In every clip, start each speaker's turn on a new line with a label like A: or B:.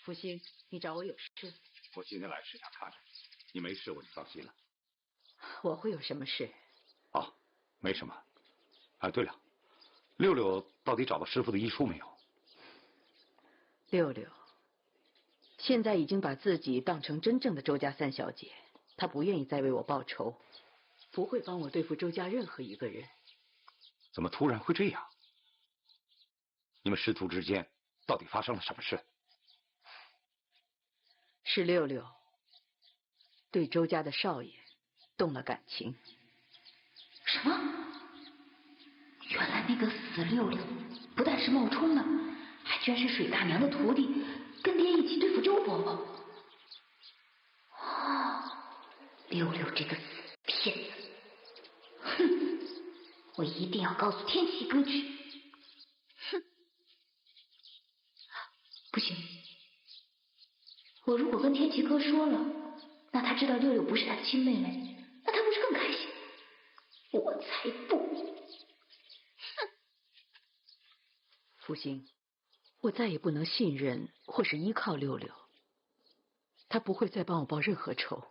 A: 福星，你找我有事？
B: 我今天来是想看看你没事，我就放心了。
A: 我会有什么事？
B: 哦，没什么。啊，对了，六六到底找到师傅的医书没有？
A: 六六现在已经把自己当成真正的周家三小姐，她不愿意再为我报仇，不会帮我对付周家任何一个人。
B: 怎么突然会这样？你们师徒之间到底发生了什么事？
A: 是六六对周家的少爷动了感情。
C: 什么？原来那个死六六不但是冒充的，还居然是水大娘的徒弟，跟爹一起对付周伯伯。哦，六六这个死骗子！哼，我一定要告訴天啟哥去。哼，不行，我如果跟天啟哥說了，那他知道六六不是他的親妹妹，那他不是更開心？我才不！
A: 福星，我再也不能信任或是依靠六六，他不会再帮我報任何仇。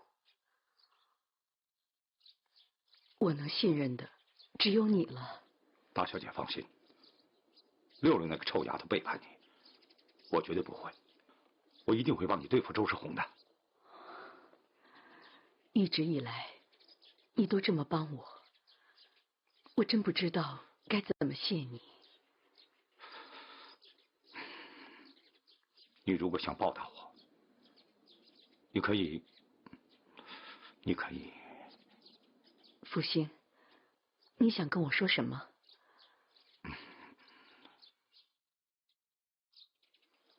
A: 我能信任的只有你了。
B: 大小姐放心，六六那个臭丫头背叛你，我絕對不會，我一定會幫你對付周世宏的。
A: 一直以來，你都這麼幫我，我真不知道該怎麼謝你。
B: 你如果想報答我，你可以。
A: 福星，你想跟我說什麼？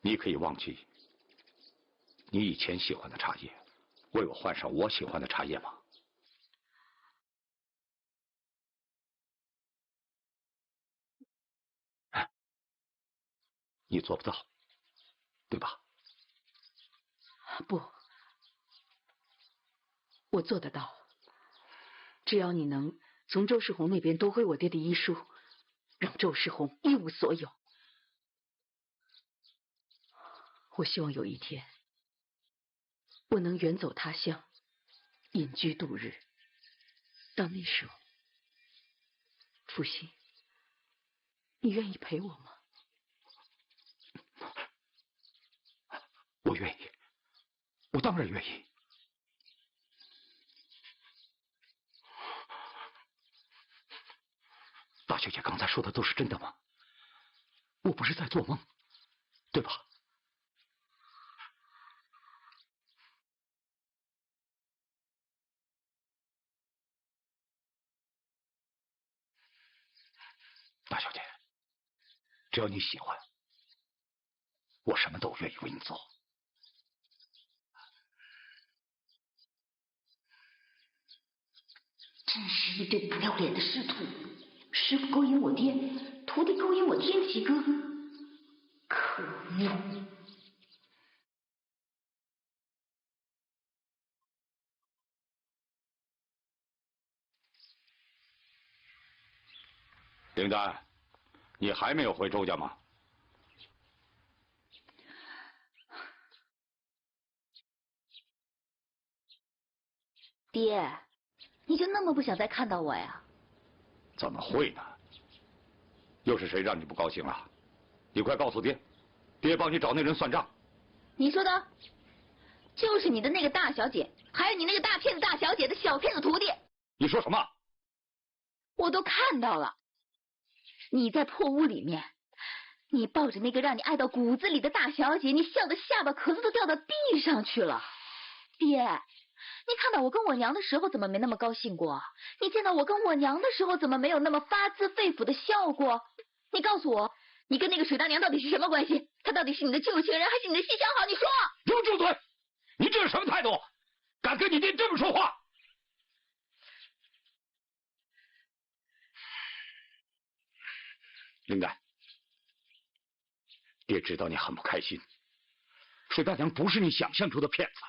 B: 你可以忘記你以前喜歡的茶葉，為我換上我喜歡的茶葉嗎？你做不到，對吧？
A: 不，我做得到。只要你能從周世宏那邊奪回我爹的醫書，讓周世宏一無所有。我希望有一天，我能遠走他鄉，隱居度日。到那時候，福星，你願意陪我嗎？
B: 我願意，我當然願意。大小姐剛才說的都是真的嗎？我不是在做夢，對吧？大小姐，只要你喜歡，我什麼都願意為你做。
C: 真是一對不要臉的師徒，師父勾引我爹，徒弟勾引我天啟哥，可惡！
B: 林丹，你還沒有回周家嗎？
C: 爹，你就那麼不想再看到我呀？
B: 怎麼會呢？又是誰讓你不高興了？你快告訴爹，爹幫你找那人算賬。
C: 你說的，就是你的那個大小姐，還有你那個大騙子大小姐的小騙子徒弟。
B: 你說什麼？
C: 我都看到了。你在破屋裡面，你抱着那個讓你愛到骨子裡的大小姐，你笑得下巴殼子都掉到地上去了。爹，你看到我跟我娘的時候怎麼沒那麼高興過？你見到我跟我娘的時候怎麼沒有那麼發自肺腑的笑過？你告訴我，你跟那個水大娘到底是什麼關係？她到底是你的舊情人還是你的西鄉好？你說。
B: 給我住嘴！你這是什麼態度？敢跟你爹這麼說話？林丹，爹知道你很不開心。水大娘不是你想象中的騙子，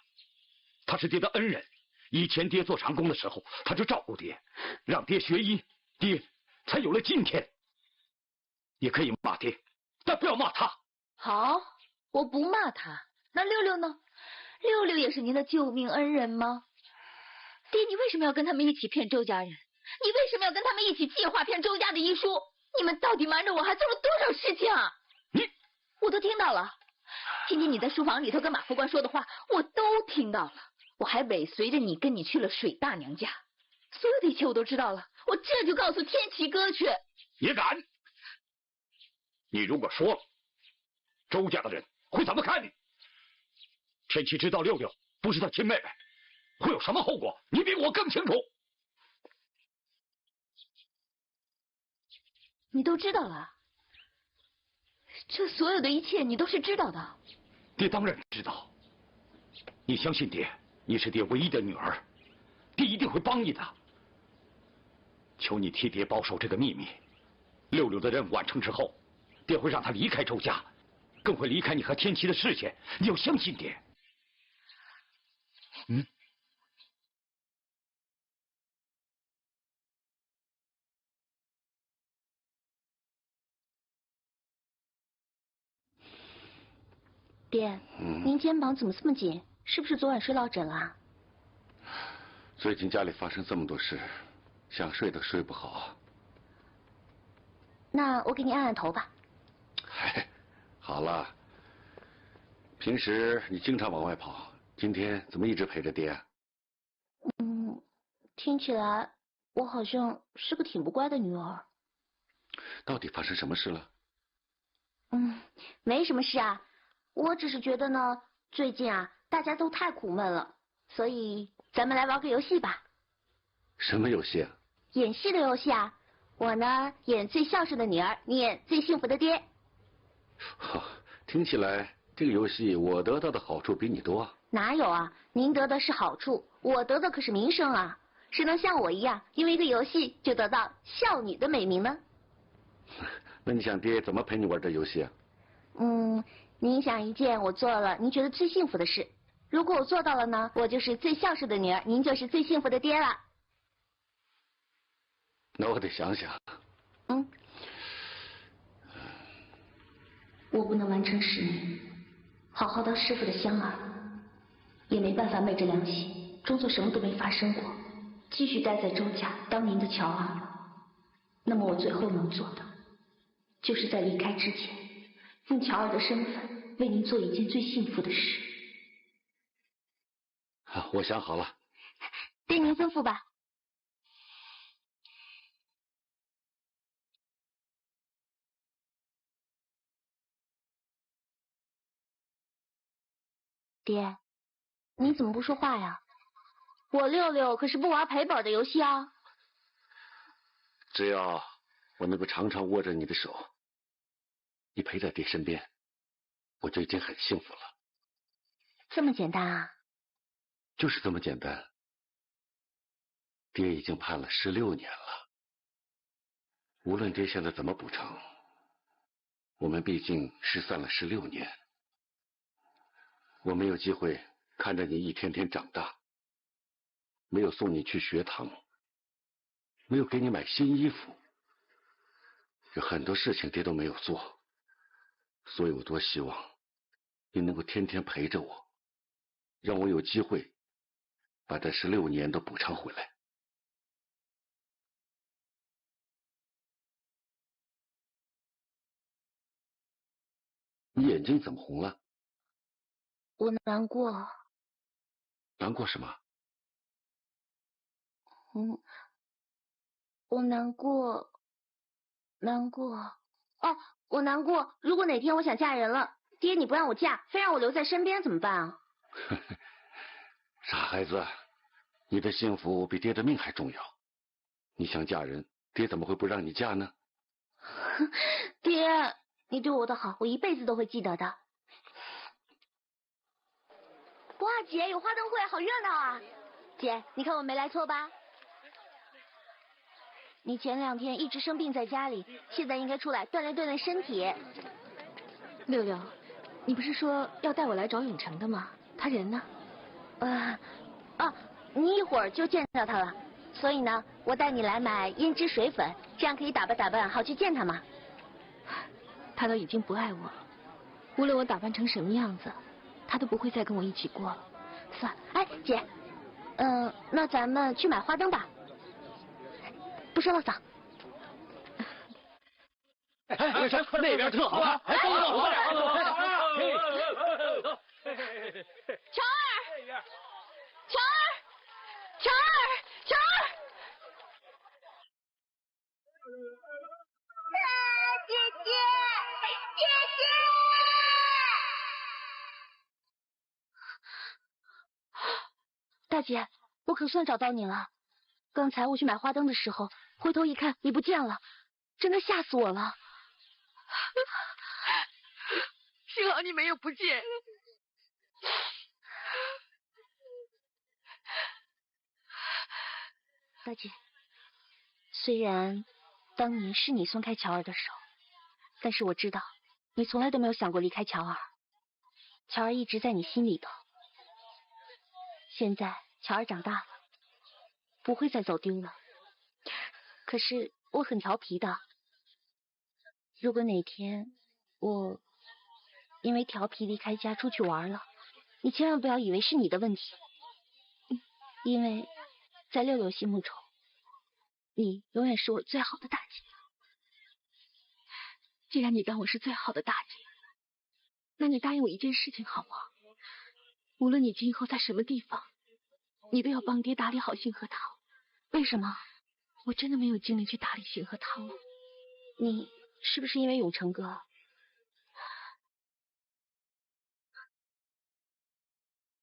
B: 她是爹的恩人。以前爹做長工的時候，她就照顧爹，讓爹學醫，爹才有了今天。你可以罵爹，但不要罵她。
C: 好，我不罵她，那六六呢？六六也是您的救命恩人吗？爹，你为什么要跟他们一起骗周家人？你为什么要跟他们一起计划骗周家的遗书？你们到底瞒着我还做了多少事情啊？我都听到了。今天你在书房里头跟马副官说的话，我都听到了。我还尾随着你，跟你去了水大娘家，所有的一切我都知道了。我这就告訴天齐哥去。
B: 也敢？你如果说了，周家的人会怎么看你？天齐知道六六不是他亲妹妹，会有什么后果？你比我更清楚。
C: 你都知道了？这所有的一切你都是知道的？
B: 爹当然知道。你相信爹，你是爹唯一的女儿，爹一定会帮你的。求你替爹保守这个秘密。六六的任务完成之后，爹会让他离开周家，更会离开你和天齐的视线。你要相信爹。
C: 爹，您肩膀怎么这么紧？是不是昨晚睡落枕了？
D: 最近家里发生这么多事，想睡都睡不好。
C: 那我给你按按头吧。
D: 嗨，好了。平时你经常往外跑，今天怎么一直陪着爹？
C: 听起来我好像是个挺不乖的女儿。
D: 到底发生什么事了？
C: 没什么事啊。我只是觉得呢，最近啊，大家都太苦闷了，所以咱们来玩个游戏吧。
D: 什么游戏啊？
C: 演戏的游戏啊。我呢演最孝顺的女兒，你演最幸福的爹。
D: 听起来这个游戏我得到的好處比你多。
C: 哪有啊？您得的是好處，我得的可是名聲啊。誰能像我一樣，因為一個遊戲就得到孝女的美名呢？
D: 那你想爹怎麼陪你玩這遊戲啊？
C: 您想一件我做了您覺得最幸福的事，如果我做到了呢，我就是最孝順的女兒，您就是最幸福的爹了。
D: 那我得想想。
C: 我不能完成使命，好好當師傅的香兒，也沒辦法昧着良心，裝作什麼都沒發生過，繼續待在周家當您的喬兒。那麼我最後能做的，就是在離開之前，用喬兒的身份為您做一件最幸福的事。
D: 好，我想好了。
C: 爹，您吩咐吧。爹，你怎麼不說話呀？我六六可是不玩賠本的遊戲啊。
D: 只要我能夠常常握着你的手，你陪在爹身邊，我就已經很幸福了。
C: 這麼簡單啊？
D: 就是這麼簡單。爹已經盼了16年了，無論爹現在怎麼補償，我們畢竟失散了16年。我沒有機會看着你一天天長大，沒有送你去學堂，沒有給你買新衣服，有很多事情爹都沒有做，所以我多希望你能夠天天陪着我，讓我有機會把這16年都補償回來。你眼睛怎麼紅了？
C: 我難過。
D: 難過什麼？
C: 我難過。哦，我難過。如果哪天我想嫁人了，爹你不讓我嫁，非讓我留在身邊，怎麼辦啊？
D: 傻孩子，你的幸福比爹的命還重要。你想嫁人，爹怎麼會不讓你嫁呢？
C: 爹，你對我的好，我一輩子都會記得的。哇，姐，有花燈會，好熱鬧啊！姐，你看我沒來錯吧？你前2天一直生病在家裡，現在應該出來鍛鍊鍛鍊身體。
A: 六六，你不是說要帶我來找永成的嗎？他人呢？
C: 你一會兒就見到他了，所以呢，我帶你來買胭脂水粉，這樣可以打扮打扮，好去見他嘛。
A: 他都已經不愛我了，無論我打扮成什麼樣子，
C: 他都不会再跟我一起过了。算了，哎，姐，那咱们去买花灯吧。不说了，嫂。
B: 哎，那边特好啊！哎，走！
C: 乔儿！姐姐！大姐，我可算找到你了。刚才我去买花灯的时候，回头一看你不见了，真的吓死我了。
A: 幸好你没有不见。
C: 大姐，虽然当年是你松开乔儿的手，但是我知道你从来都没有想过离开乔儿，乔儿一直在你心里头。现在乔儿长大了，不会再走丢了。可是我很调皮的，如果哪天我因为調皮離開家出去玩了，你千萬不要以為是你的問題，因為在六六心目中，你永遠是我最好的大姐。
A: 既然你當我是最好的大姐，那你答應我一件事情好嗎？無論你今後在什麼地方，你都要幫爹打理好星河堂。
C: 為什麼？
A: 我真的沒有精力去打理星河堂了。
C: 你是不是因為永成哥？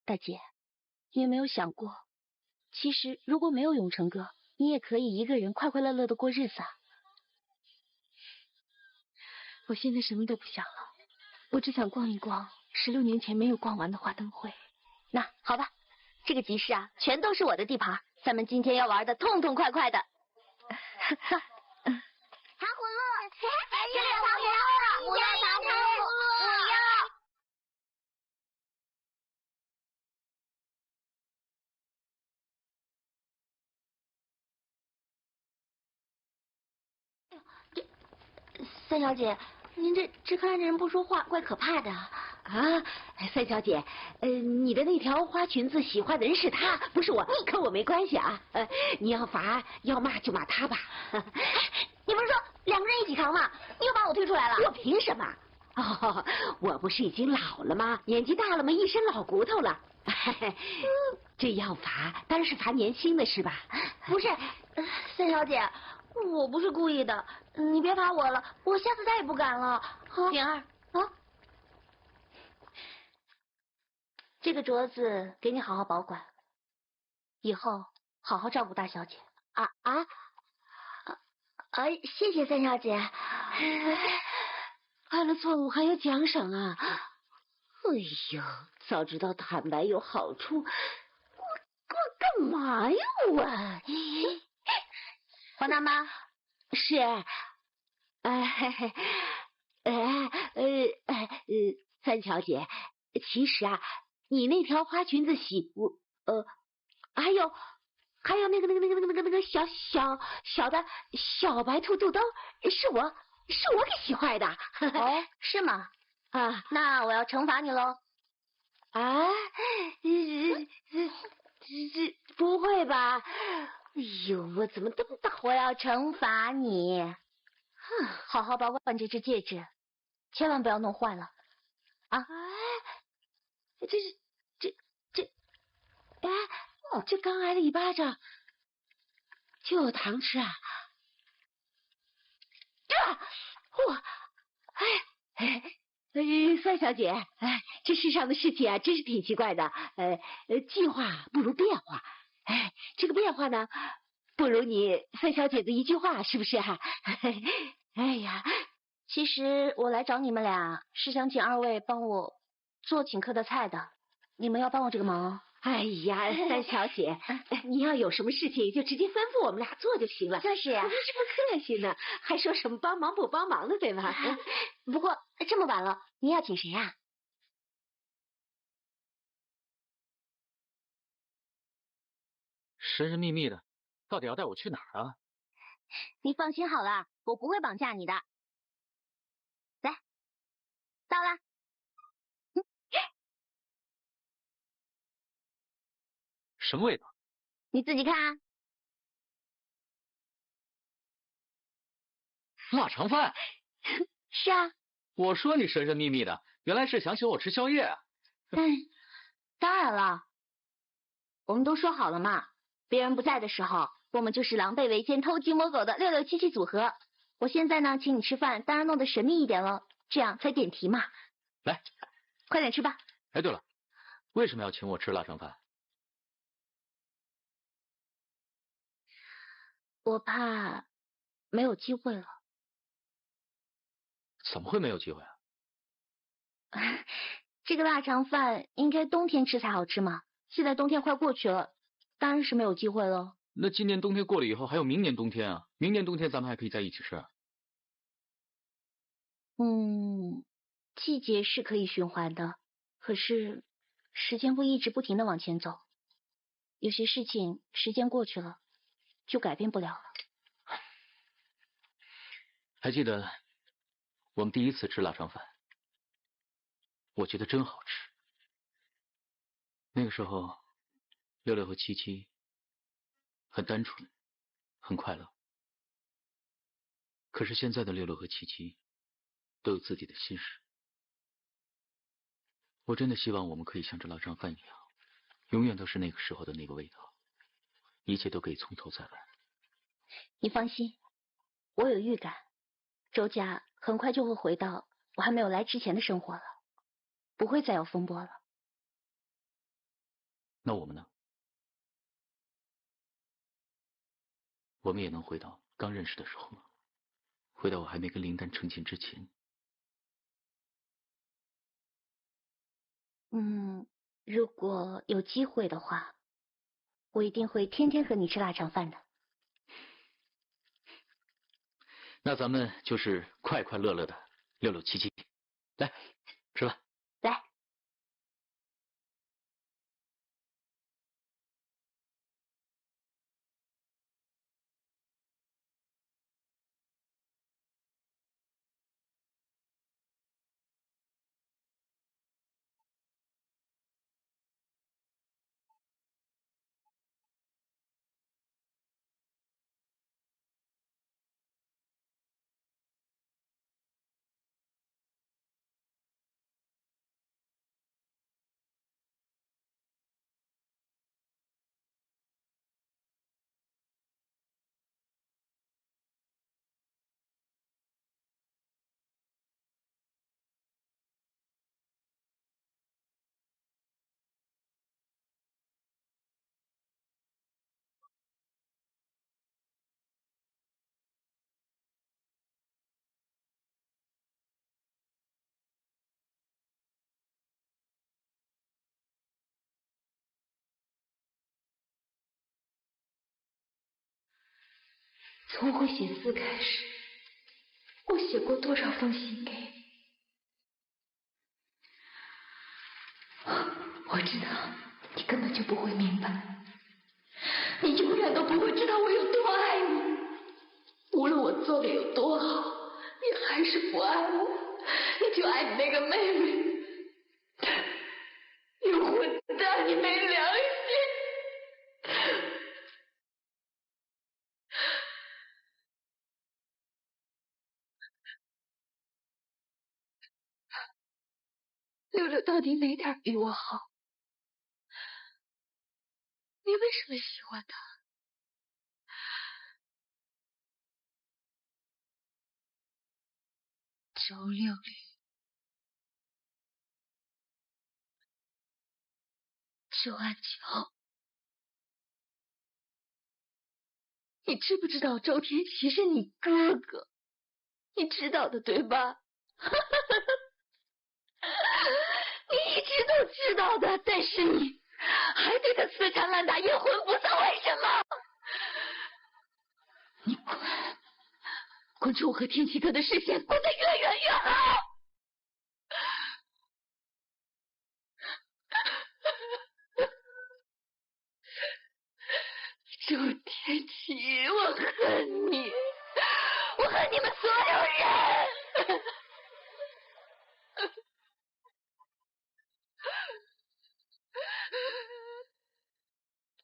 C: 大姐，你有沒有想過，其實如果沒有永成哥，你也可以一個人快快樂樂的過日子啊。
A: 我現在什麼都不想了，我只想逛一逛16年前沒有逛完的花燈會。
C: 那好吧，這個集市啊，全都是我的地盤，咱們今天要玩的痛痛快快的。糖葫蘆，月亮糖葫蘆，我要糖葫蘆，我要。三小姐，您这看着人不說話，怪可怕的啊！
E: 三小姐，你的那條花裙子喜歡的人是他，不是我，跟我沒關係啊。你要罰要罵就罵他吧。
C: 你不是說兩個人一起扛嗎？你又把我推出來了。
E: 我憑什麼？哦，我不是已經老了嗎？年紀大了嘛，一身老骨頭了。這要罰當然是罰年輕的是吧？
C: 不是，三小姐，我不是故意的，你別罰我了，我下次再也不敢了。平兒啊，這個鐲子給你好好保管，以後好好照顧大小姐。謝謝三小姐。
E: 犯了錯誤還有獎賞啊！哎呦，早知道坦白有好處，我幹嘛呀我？
C: 黃大媽，
E: 是，三小姐，其實啊，你那條花裙子洗還有那個小的小白兔肚兜，是我給洗壞的。
C: 哦，是嗎？
E: 啊，
C: 那我要懲罰你嘍。
E: 這不會吧？哎呦，我怎麼這麼大？
C: 我要懲罰你，好好保管這隻戒指，千萬不要弄壞了啊！
E: 這剛挨了一巴掌，就有糖吃啊！三小姐，這世上的事情啊，真是挺奇怪的。計劃不如變化，這個變化呢，不如你三小姐的一句話，是不是啊？哎呀，
C: 其實我來找你們倆是想請二位幫我做請客的菜的，你們要幫我這個忙。
E: 哎呀，三小姐，你要有什麼事情就直接吩咐我們倆做就行了。
C: 就是呀，
E: 我們這麼客氣呢，還說什麼幫忙不幫忙的，對吧？
C: 不過這麼晚了，你要請誰啊？
F: 神神秘秘的，到底要帶我去哪兒啊？
C: 你放心好了，我不會綁架你的。來，到了。
F: 什么味道？
E: 你自己看啊。
F: 腊肠饭。
E: 是啊。
F: 我说你神神秘秘的，原来是想请我吃宵夜啊。
E: 当然了，我们都说好了嘛，别人不在的时候，我们就是狼狽为奸、偷鸡摸狗的667组合。我现在呢，请你吃饭，当然弄得神秘一點了，這樣才點題嘛。
F: 來，
E: 快點吃吧。
F: 哎，對了，為什麼要請我吃臘腸飯？
E: 我怕沒有機會了。
F: 怎麼會沒有機會啊？
E: 這個臘腸飯應該冬天吃才好吃嘛，現在冬天快過去了，當然是沒有機會了。
F: 那今年冬天過了以後，還有明年冬天啊，明年冬天咱們還可以在一起吃啊。
E: 季節是可以循環的，可是時間會一直不停地往前走，有些事情時間過去了就改變不了了。
F: 還記得我們第一次吃臘腸飯，我覺得真好吃。那個時候66和77很單純，很快樂。可是現在的66和77都有自己的心事。我真的希望我們可以像這臘腸飯一樣，永遠都是那個時候的那個味道，一切都可以從頭再來。
E: 你放心，我有預感，周家很快就會回到我還沒有來之前的生活了，不會再有風波了。
F: 那我們呢？我們也能回到剛認識的時候嗎？回到我還沒跟林丹成親之前。
E: 如果有機會的話，我一定會天天和你吃臘腸飯的。
F: 那咱們就是快快樂樂的6677，來吃吧。
E: 來。從會寫字開始，我寫過多少封信給你？我知道你根本就不會明白，你永遠都不會知道我有多愛你。無論我做的有多好，你還是不愛我，你就愛你那個妹妹。你混蛋，你沒良心！66到底哪點比我好？你為什麼喜歡他？周66，周安秋，你知不知道周天齊是你哥哥？你知道的對吧？你一直都知道的，但是你還對他死纏爛打，陰魂不散，為什麼？你滾出我和天齊哥的視線，滾得越遠越好！周天齊，我恨你，我恨你們所有人！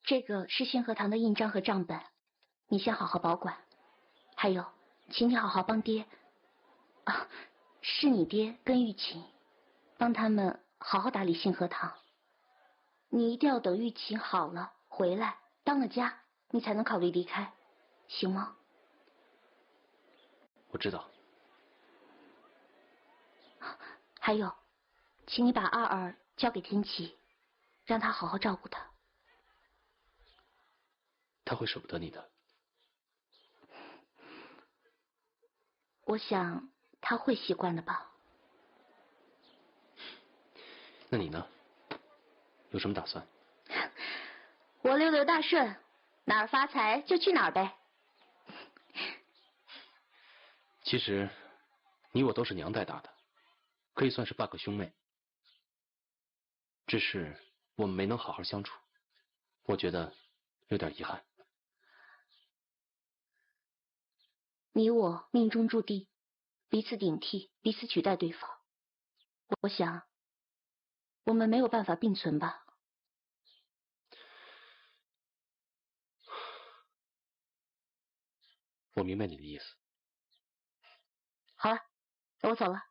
E: 這個是信和堂的印章和賬本，你先好好保管。还有，请你好好帮爹，啊，是你爹跟玉琴，帮他们好好打理信和堂。你一定要等玉琴好了回来，当了家，你才能考慮離開，行嗎？
F: 我知道。
E: 還有，請你把二二交給天琪，讓他好好照顧他。
F: 他會捨不得你的。
E: 我想他會習慣的吧。
F: 那你呢？有什麼打算？
E: 我六六大順，哪兒發財就去哪兒唄。
F: 其實，你我都是娘帶大的，可以算是8個兄妹。只是我們沒能好好相處，我覺得有點遺憾。
E: 你我命中注定，彼此頂替，彼此取代對方。我想，我們沒有辦法並存吧。
F: 我明白你的意思。
E: 好了，我走了。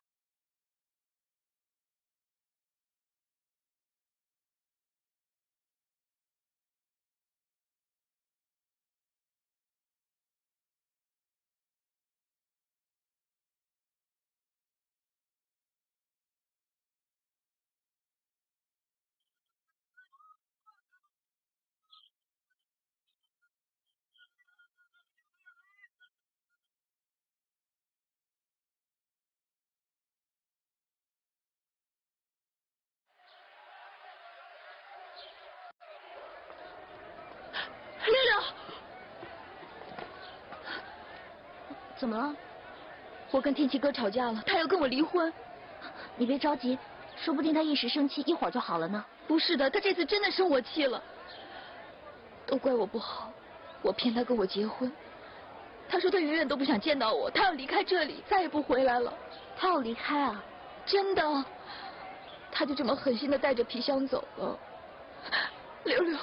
C: 六六，
E: 怎么了？
C: 我跟天琪哥吵架了，他要跟我離婚。
E: 你別着急，說不定他一時生氣，一會兒就好了呢。
C: 不是的，他這次真的生我氣了，都怪我不好，我騙他跟我結婚。他說他永遠都不想見到我，他要離開這裡，再也不回來了。
E: 他要離開啊？
C: 真的，他就這麼狠心的帶着皮箱走了。六六，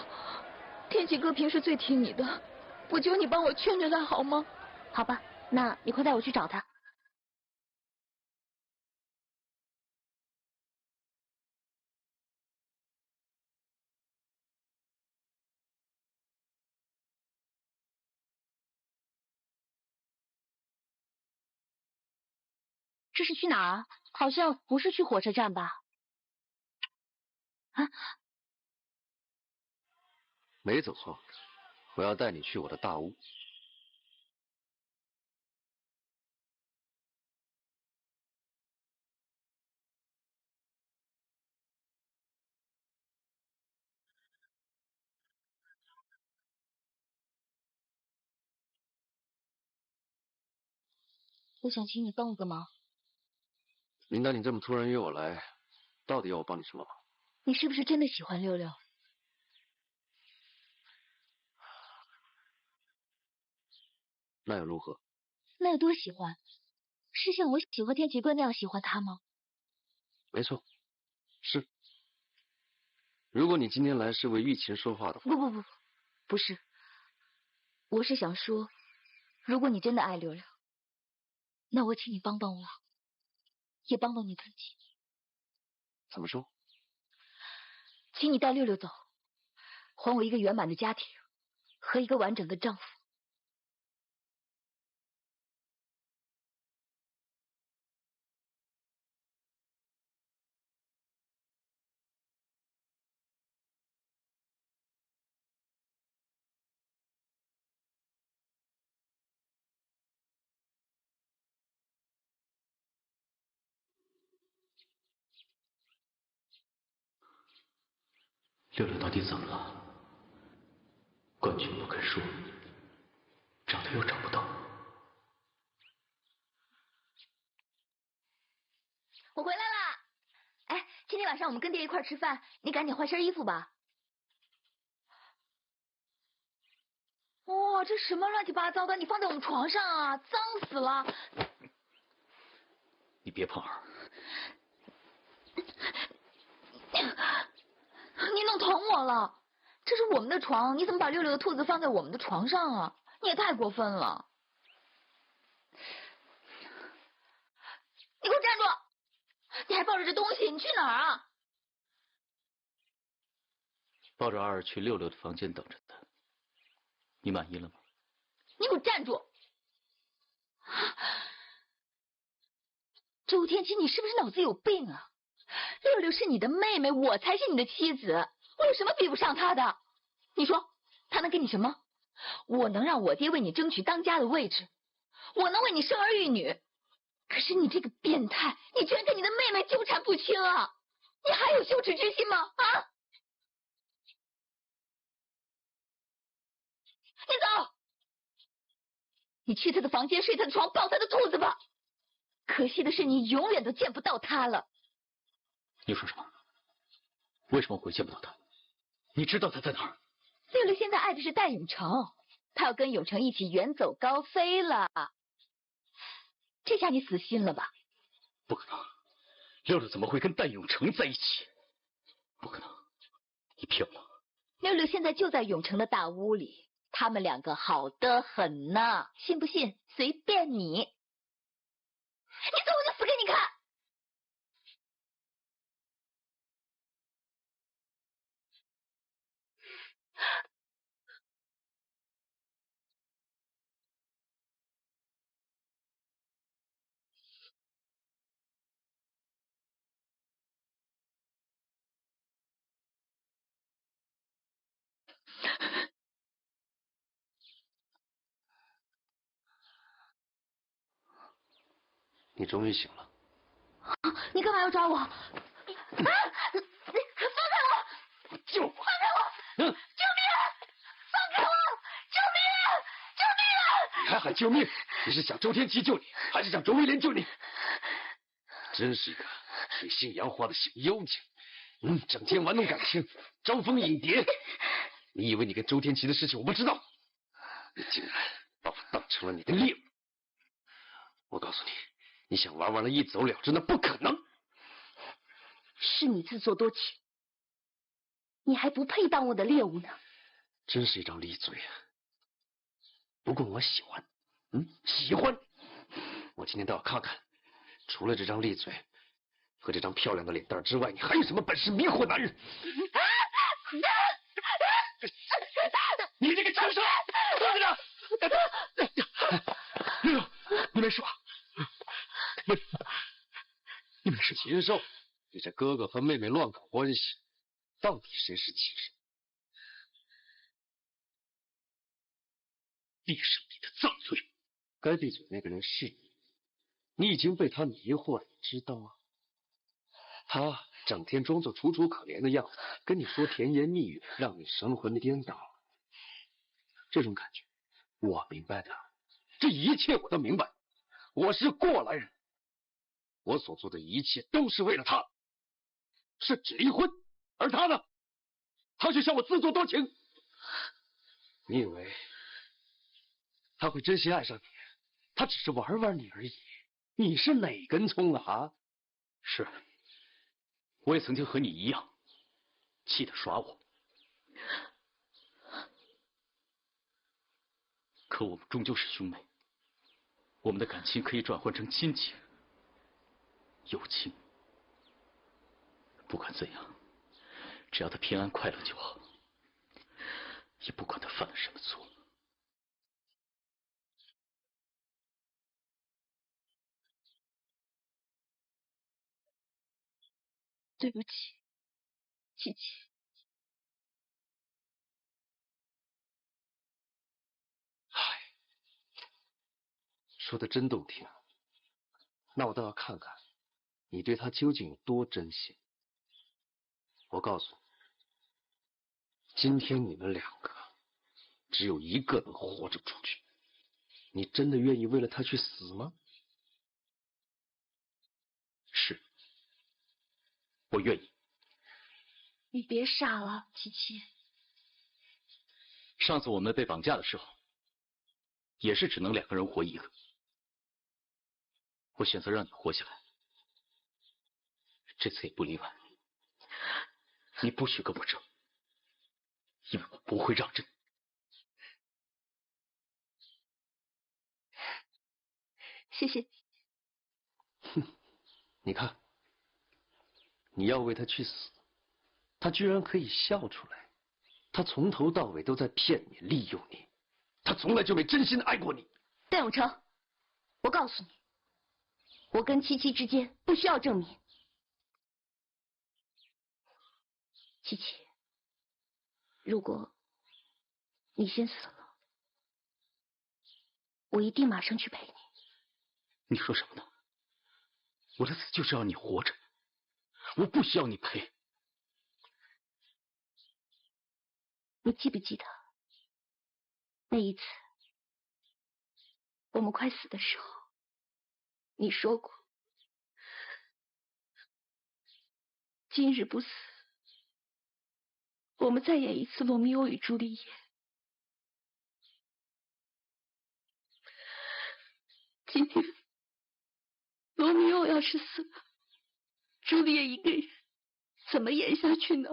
C: 天琪哥平時最聽你的，我求你幫我勸勸他好嗎？
E: 好吧，那你快帶我去找他。這是去哪兒啊？好像不是去火車站吧？啊？
D: 沒走錯，我要帶你去我的大屋。
E: 我想請你幫我個忙。
D: 琳達，你這麼突然約我來，到底要我幫你什麼忙？
E: 你是不是真的喜歡六六？
D: 那又如何？
E: 那有多喜歡？是像我喜歡天琪哥那樣喜歡他嗎？
D: 沒錯，是。如果你今天來是為玉琴說話的話，
C: 不是。我是想說，如果你真的愛六六，那我請你幫幫我，也幫幫你自己。
D: 怎麼說？
C: 請你帶六六走，還我一個圓滿的家庭和一個完整的丈夫。
F: 六六到底怎麼了？冠軍不肯說，找他又找不到。
C: 我回來啦！哎，今天晚上我們跟爹一塊兒吃飯，你趕緊換身衣服吧。哇，這什麼亂七八糟的？你放在我們床上啊，髒死了！
F: 你別碰兒。
C: 你弄疼我了。這是我们的床，你怎麼把六六的兔子放在我們的床上啊？你也太過分了！你給我站住！你還抱着這東西，你去哪兒啊？
F: 抱着22去六六的房間等着他，你滿意了嗎？
C: 你給我站住！周天琪，你是不是腦子有病啊？六六是你的妹妹，我才是你的妻子，我有什麼比不上她的？你說她能給你什麼？我能讓我爹為你爭取當家的位置，我能為你生兒育女。可是你這個變態，你居然跟你的妹妹糾纏不清啊！你還有羞恥之心嗎？啊！你走，你去他的房间睡他的床，抱他的兔子吧。可惜的是，你永遠都見不到他了。
F: 你說什麼？為什麼我會見不到他？你知道他在哪兒？
C: 六六現在愛的是戴永成，他要跟永成一起遠走高飛了。這下你死心了吧？
F: 不可能，六六怎麼會跟戴永成在一起？不可能，你騙我！
C: 六六現在就在永成的大屋裡，他們兩個好得很呢，信不信隨便你。你走我就死給你看！
D: 你终于醒了。
C: 你幹嘛要抓我？啊！放開我！
F: 救我！
C: 放開我！救命！放開我！救命！救命！
B: 你還喊救命？你是想周天琪救你，還是想周威廉救你？真是個水性楊花的小妖精，整天玩弄感情，招蜂引蝶。你以為你跟周天琪的事情我不知道？你竟然把我當成了你的獵物！我告訴你，你想玩完了一走了之，那不可能。
E: 是你自作多情，你還不配當我的獵物呢。
B: 真是一張利嘴啊！不過我喜歡，喜歡。我今天倒要看看，除了這張利嘴和這張漂亮的臉蛋之外，你還有什麼本事迷惑男人？你這個禽獸，坐着！六六，你沒事吧？你沒事。禽獸，對着哥哥和妹妹亂搞關係，到底誰是禽獸？閉上你的髒嘴！該閉嘴那個人是你，你已經被他迷惑了，你知道嗎？他整天裝作楚楚可憐的樣子，跟你說甜言蜜語，讓你神魂顛倒。這種感覺，我明白的，這一切我都明白。我是過來人，我所做的一切都是為了他，甚至離婚。而他呢？他卻向我自作多情。你以為他會真心愛上你？他只是玩玩你而已。你是哪根蔥啊？是，我也曾經和你一樣，氣他耍我。可我們終究是兄妹，我們的感情可以轉換成親情、友情。不管怎樣，只要他平安快樂就好，也不管他犯了什麼錯。
E: 對不起，琪琪。
B: 說的真動聽，那我倒要看看你對他究竟有多真心。我告訴你，今天你們兩個只有一個能活着出去。你真的願意為了他去死嗎？是，我願意。
E: 你別傻了，琪琪。
F: 上次我們被綁架的時候，也是只能兩個人活一個。我選擇讓你活下來，這次也不例外。你不許跟我爭，因為不會讓着你。
E: 謝謝你。
G: 哼，你看，你要为他去死，他居然可以笑出来。他从头到尾都在騙你、利用你，他从来就没真心爱過你。
E: 段永成，我告訴你，我跟七七之间不需要證明。七七，如果你先死了，我一定马上去陪你。
F: 你说什么呢？我的死就是要你活着，我不需要你陪。
E: 你记不记得那一次我们快死的时候，你说过，今日不死，我们再演一次罗密欧与朱丽叶。今天罗密欧要是死了，朱丽叶一个人怎么演下去呢？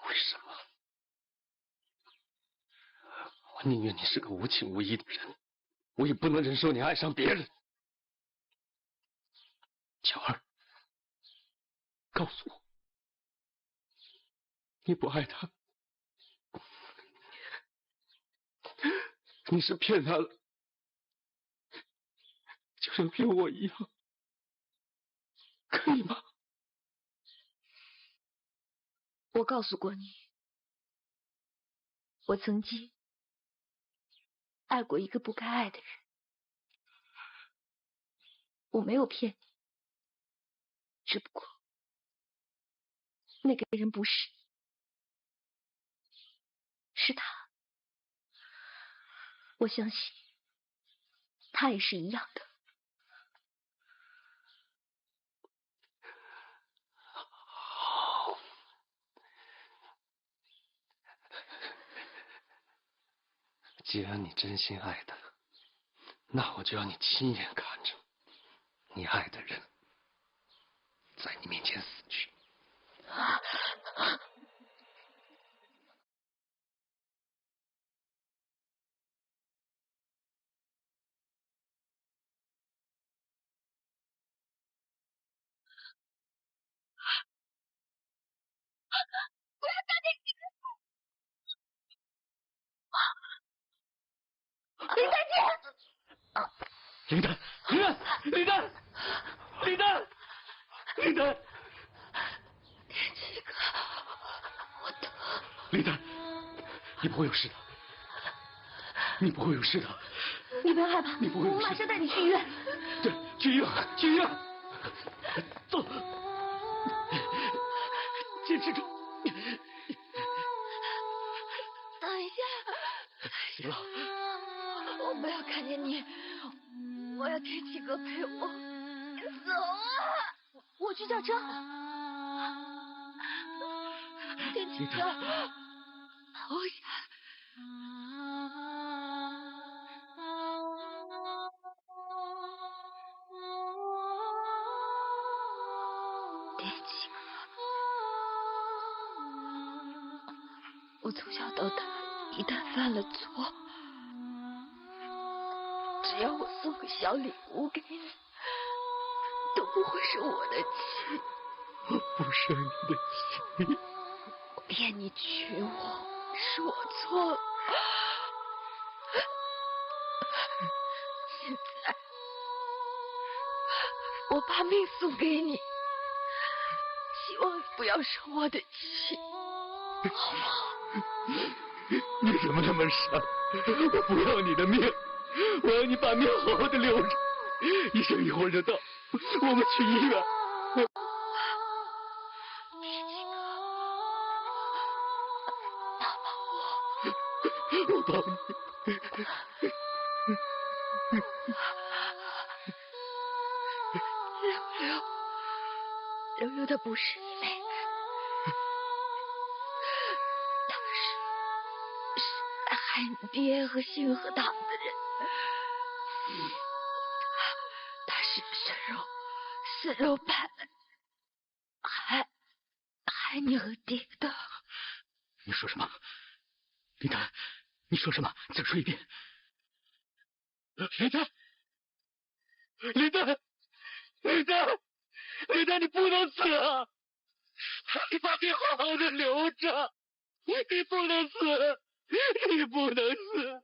G: 为什么？我宁愿你是个无情无义的人，我也不能忍受你爱上別人。巧兒，告訴我，你不愛他，你是騙他了，就像騙我一樣，可以嗎？
E: 我告訴過你，我曾經愛過一個不該愛的人，我沒有騙你，只不過那個人不是你，是他。我相信他也是一樣的。
G: 好，既然你真心愛他，那我就要你親眼看着你愛的人在你面前死去。
E: 不要大点声！林大姐！
B: 林丹，林丹，林丹，林丹，林丹，
E: 这个，我的。
B: 林丹，你不會有事的，你不會有事的。
E: 你不要害怕，
B: 你不會有事。
E: 我馬上帶你去醫院。
B: 對，去醫院，去醫院。走，堅持住。
E: 等一下。
B: 行了。
E: 我不要看見你，我要天啟哥陪我。走啊！我去叫車。天啟哥，我想。天啟哥，我從小到大一旦犯了錯，只要我送個小禮物給你，都不會是我的妻。
G: 我不是你的妻。
E: 我騙你娶我，是我錯了。現在，我把命送給你，希望你不要生我的氣，好嗎？
G: 你怎麼那麼傻？我不要你的命，我要你把命好好的留着，一生一會兒就到，我们去医院。我抱你。
A: 柳柳她不是你妹妹，她是害你爹和星河堂的人，她是生肉派，害你和爹的。
B: 你说什么？林丹，你说什么？再说一遍。林丹，林丹，林丹，林丹，你不能死啊！你把命好好的留着，你不能死，你不能死。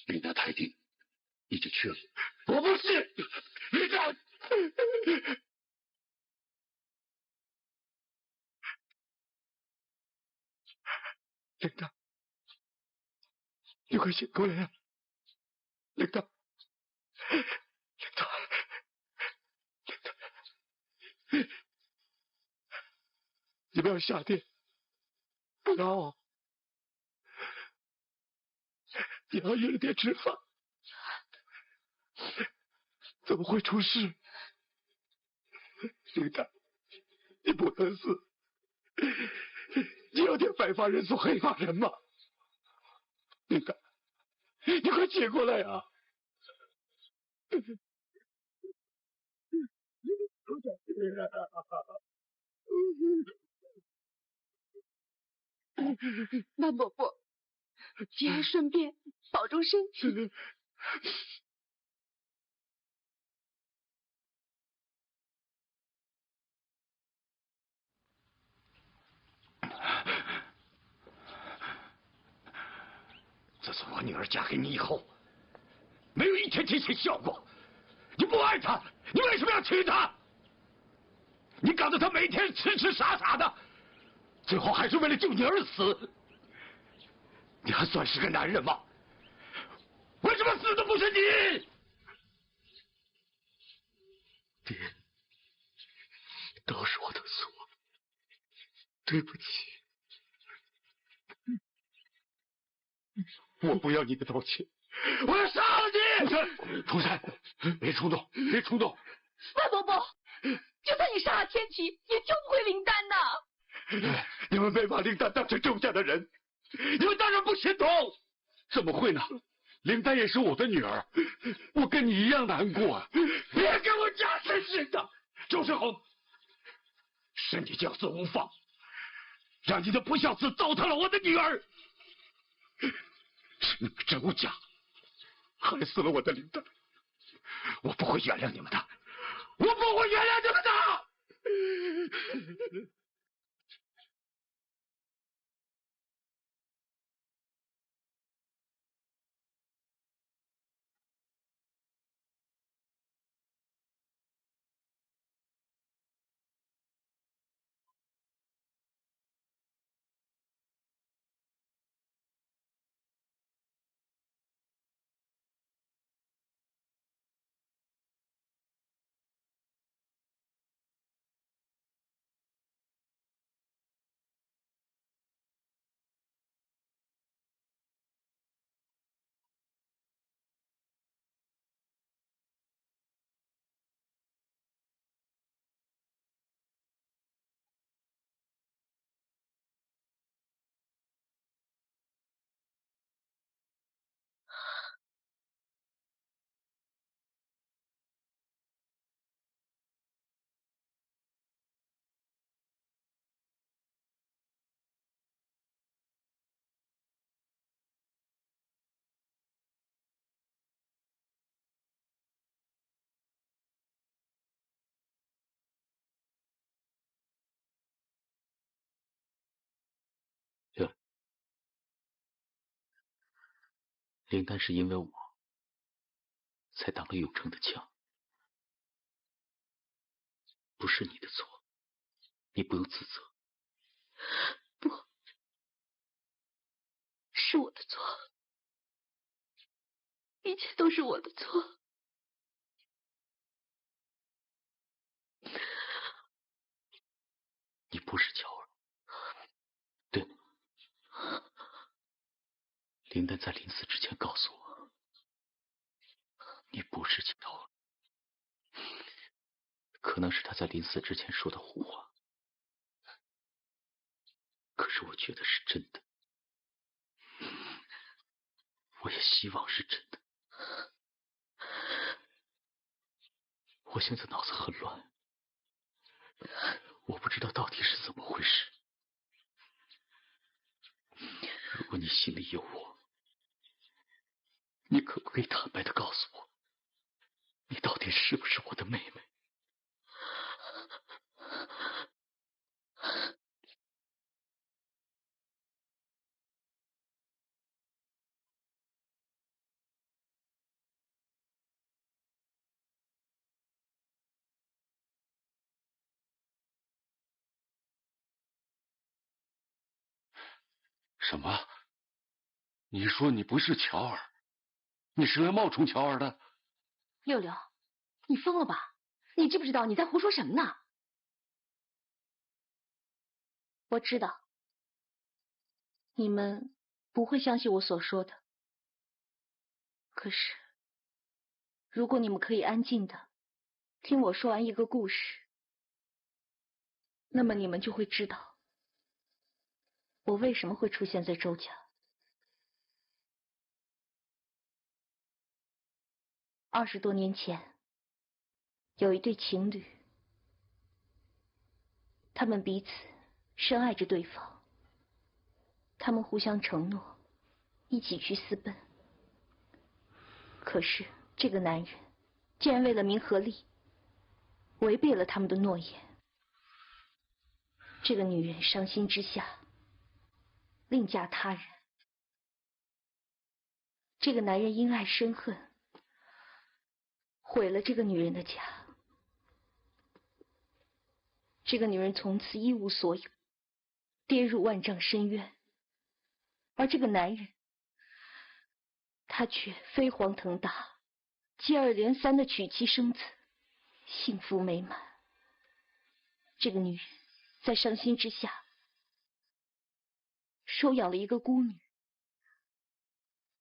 B: 林丹太低，你就去了。我不信，林丹。林丹，你快醒过来呀！林丹，林丹，林丹，你不要下殿，不要，你要夜店吃饭，怎么会出事？林丹，你不能死，你有点白发人送黑发人嘛！林丹，你快醒过来呀！
A: 曼伯伯，节哀顺变，保重身体。
B: 自从我女儿嫁给你以后，没有一天提起笑过。你不爱她，你为什么要娶她？你搞得她每天痴痴傻傻的，最后还是为了救你而死。你还算是个男人吗？为什么死的不是你？
G: 爹，都是我的错，对不起。我不要你的道歉，
B: 我要杀了你！
D: 涂山，别冲动，别冲动。
A: 曼伯伯，就算你杀了天齐，也救不回林丹的。
B: 你们没把林丹当成周家的人，你们当然不心痛。
G: 怎么会呢？林丹也是我的女儿，我跟你一樣難過啊！
B: 別給我假惺惺的，周世宏，是你教子無方，讓你的不孝子糟蹋了我的女兒，是你們周家害死了我的林丹，我不會原諒你們的，我不會原諒你們的。
F: 林丹是因为我才挡了永成的枪，不是你的错，你不用自责。
A: 不，是我的错，一切都是我的错。
F: 你不是乔儿，对吗？林丹在临死之前告诉我，你不是乔儿，可能是他在临死之前说的胡話，可是我觉得是真的，我也希望是真的。我现在脑子很乱，我不知道到底是怎么回事。如果你心里有我，你可不可以坦白的告訴我，你到底是不是我的妹妹？
D: 什么？你说你不是乔儿，你是来冒充乔儿的？
C: 六六，你疯了吧？你知不知道你在胡说什么呢？我知道，你们不会相信我所说的。可是，如果你们可以安静的听我说完一个故事，那麼你們就會知道我為什麼會出現在周家。20多年前，有一對情侶，他們彼此深愛着對方，他們互相承諾一起去私奔。可是這個男人竟然為了名和利，違背了他們的諾言。這個女人傷心之下，另嫁他人。這個男人因愛生恨，毀了這個女人的家。這個女人從此一無所有，跌入萬丈深淵。而這個男人，他卻飛黃騰達，接二連三的娶妻生子，幸福美滿。這個女人在傷心之下，收養了一個孤女。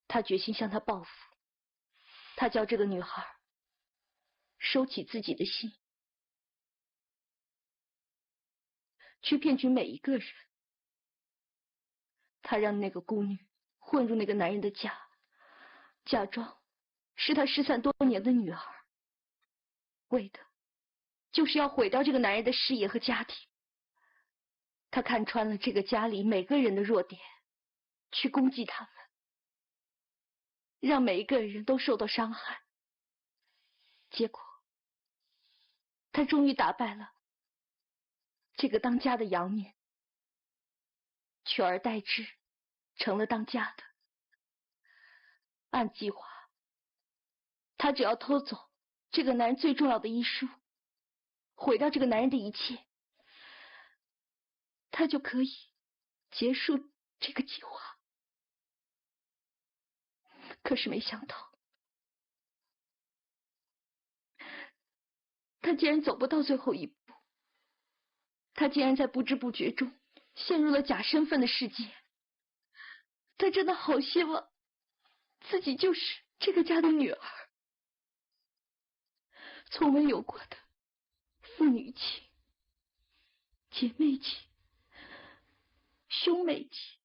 C: 他決心向她報復，他叫這個女孩收起自己的心，去騙取每一個人。他讓那個孤女混入那個男人的家，假裝是他失散多年的女兒，為的就是要毀掉這個男人的事業和家庭。他看穿了這個家裡每個人的弱點，去攻擊他們，讓每一個人都受到傷害。結果他終於打敗了這個當家的養女，取而代之成了當家的。按計劃，他只要偷走這個男人最重要的遺書，毀掉這個男人的一切，他就可以結束這個計劃。可是沒想到，他竟然走不到最後一步，他竟然在不知不覺中陷入了假身份的世界。他真的好希望自己就是這個家的女兒，從未有過的父女情、姐妹情、兄妹情，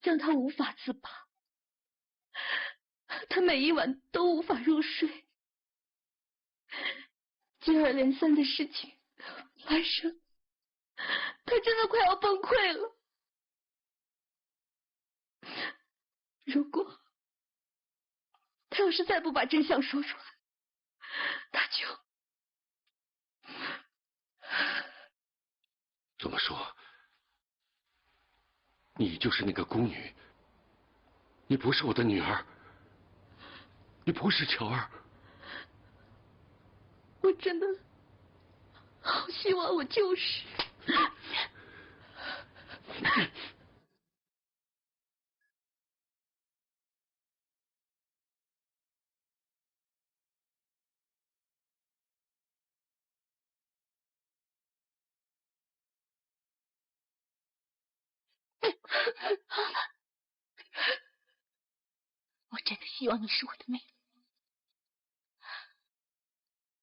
C: 讓他無法自拔。他每一晚都無法入睡，接二連三的事情發生，他真的快要崩潰了。如果他要是再不把真相說出來，他就……
D: 這麼說，你就是那個孤女？你不是我的女兒，你不是乔儿。
A: 我真的好希望我就是。
C: 我真的希望你是我的妹妹，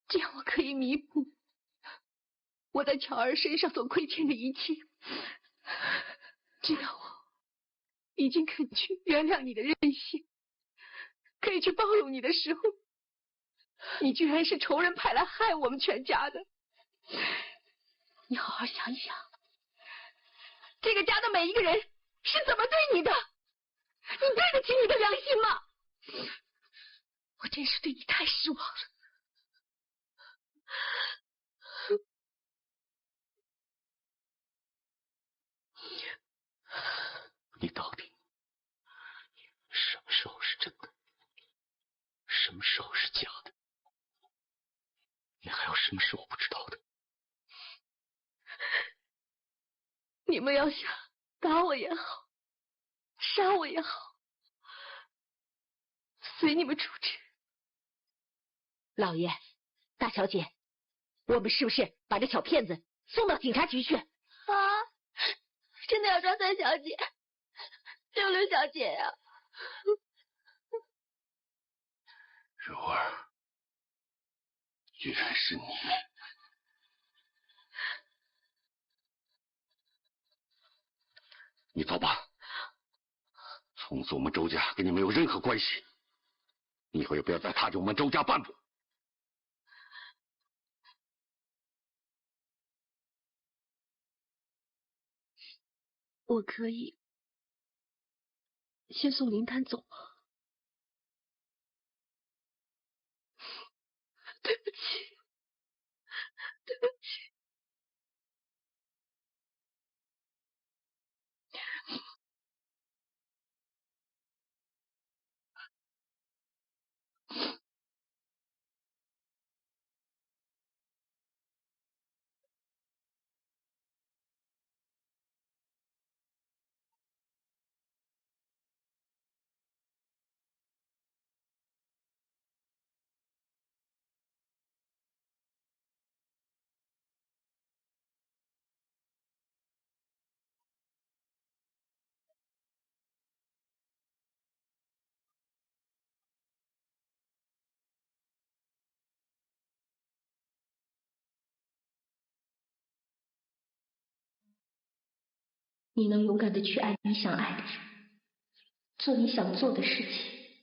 C: 这样我可以弥補我在喬兒身上所虧欠的一切。直到我已經肯去原諒你的任性，可以去包容你的時候，你居然是仇人派來害我們全家的。你好好想一想，这个家的每一个人是怎么对你的？你对得起你的良心嗎？我真是對你太失望了。
G: 你到底什么时候是真的，什么时候是假的？你还有什么是我不知道的？
A: 你们要想打我也好，杀我也好，随你们处置。
E: 老爷，大小姐，我们是不是把这小骗子送到警察局去？
C: 啊，真的要抓三小姐、六六小姐呀、
D: 柔儿，居然是你！你走吧，从此我们周家跟你没有任何關係，你以後也不要再踏進我們周家半步。
A: 我可以先送林丹走吗？对不起，对不起。你能勇敢的去愛你想愛的人，做你想做的事情。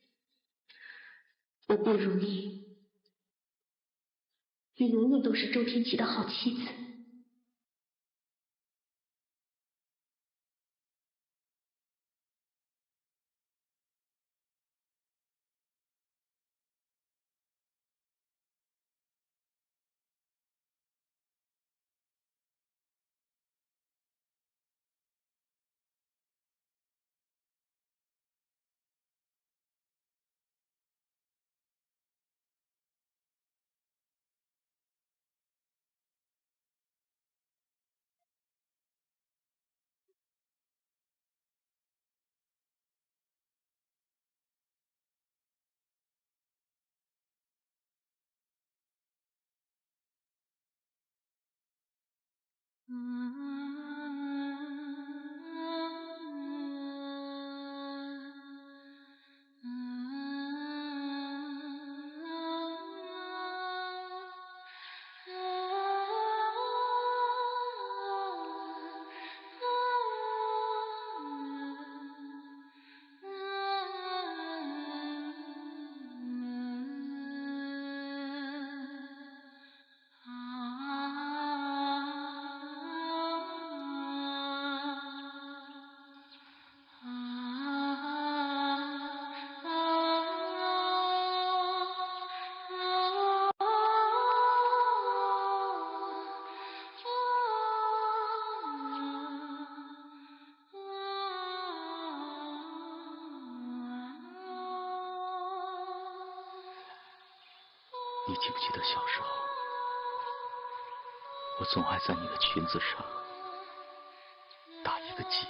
A: 我不如你，你永遠都是周天啟的好妻子。
F: 你記不记得小时候，我总爱在你的裙子上打一个结？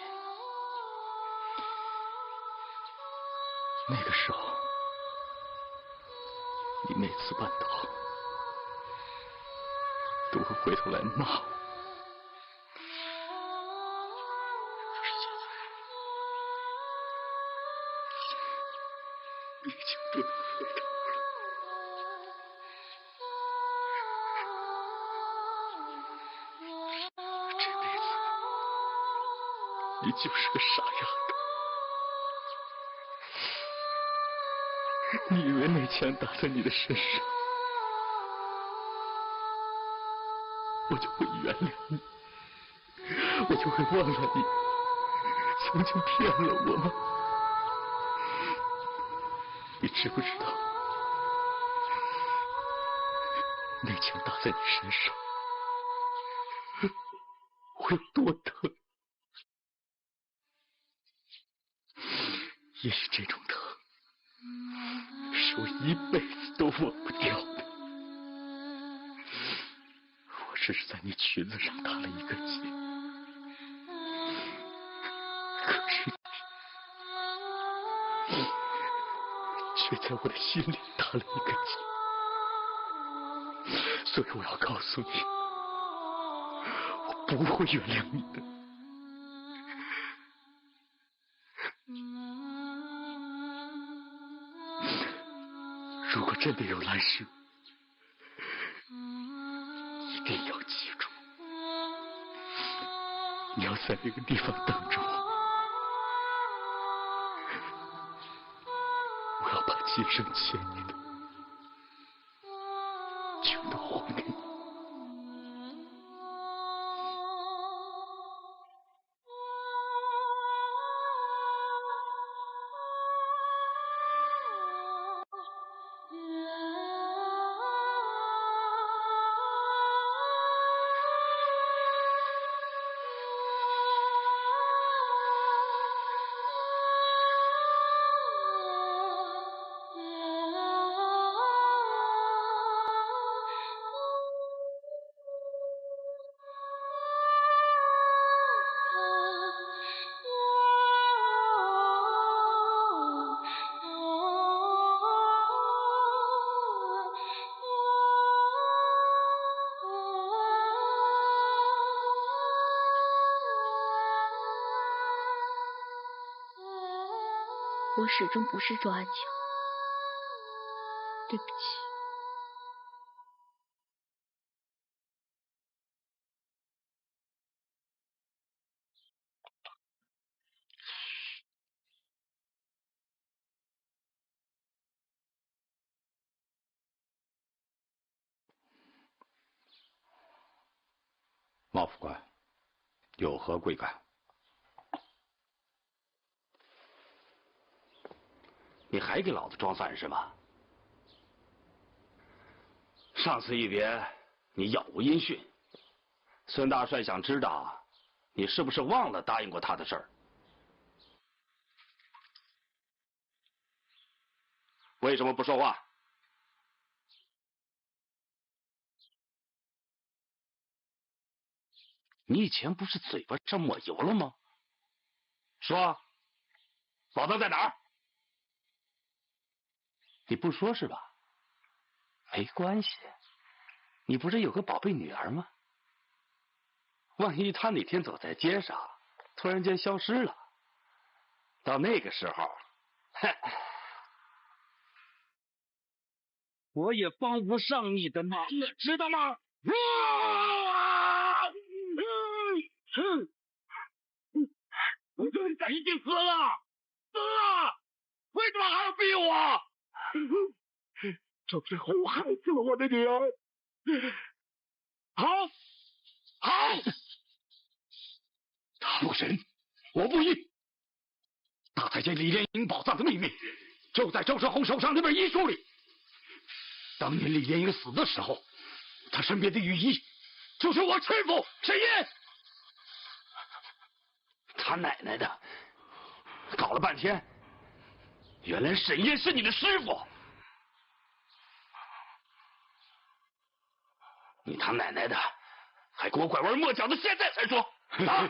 F: 那个时候，你每次绊倒，都会回头来骂我。可是现在，你已经不能回头了。这辈子，你就是个傻丫头。你以为那枪打在你的身上，我就会原谅你，我就会忘了你曾经騙了我嗎？你知不知道，那槍打在你身上我有多疼？也许這種疼是我一輩子都忘不掉的。我只是在你裙子上打了一個結，可是你卻在我的心裡打了一個結。所以我要告訴你，我不會原諒你的。如果真的有來生，一定要記住，你要在那個地方等着我。我要把今生欠你的全都還給你。
C: 我始終不是周安喬，對不起。
B: 茂副官，有何貴幹？你還給老子裝蒜是吧？上次一別，你杳無音訊。孫大帥想知道，你是不是忘了答應過他的事兒？為什麼不說話？你以前不是嘴巴上抹油了嗎？說，寶藏在哪兒？你不說是吧？沒關係，你不是有個寶貝女兒嗎？萬一她哪天走在街上，突然間消失了，到那個時候，我也幫不上你的忙了，知道嗎？他已經死了，死了！為什麼還要逼我？就是後害死了我的女兒。好，大陸神，我不依。大太監李蓮英寶藏的秘密，就在周世宏手上那本遺書裡。當年李蓮英死的時候，他身邊的御醫就是我師父沈燁。他奶奶的，搞了半天，原來沈燁是你的師父。你他奶奶的，還給我拐彎抹角的，現在才說！啊！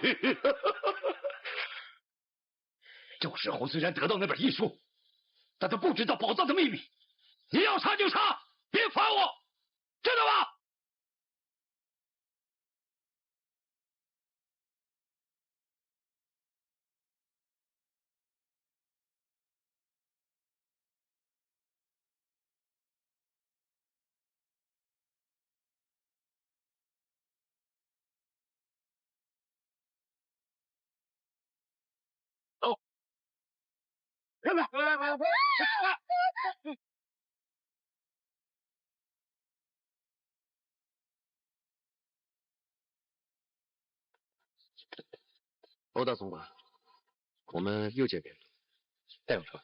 B: 周世宏雖然得到那本醫書，但他不知道寶藏的秘密。你要查就查，別煩我，知道嗎？走。
G: 欧大总管，我们又見面了。戴永川，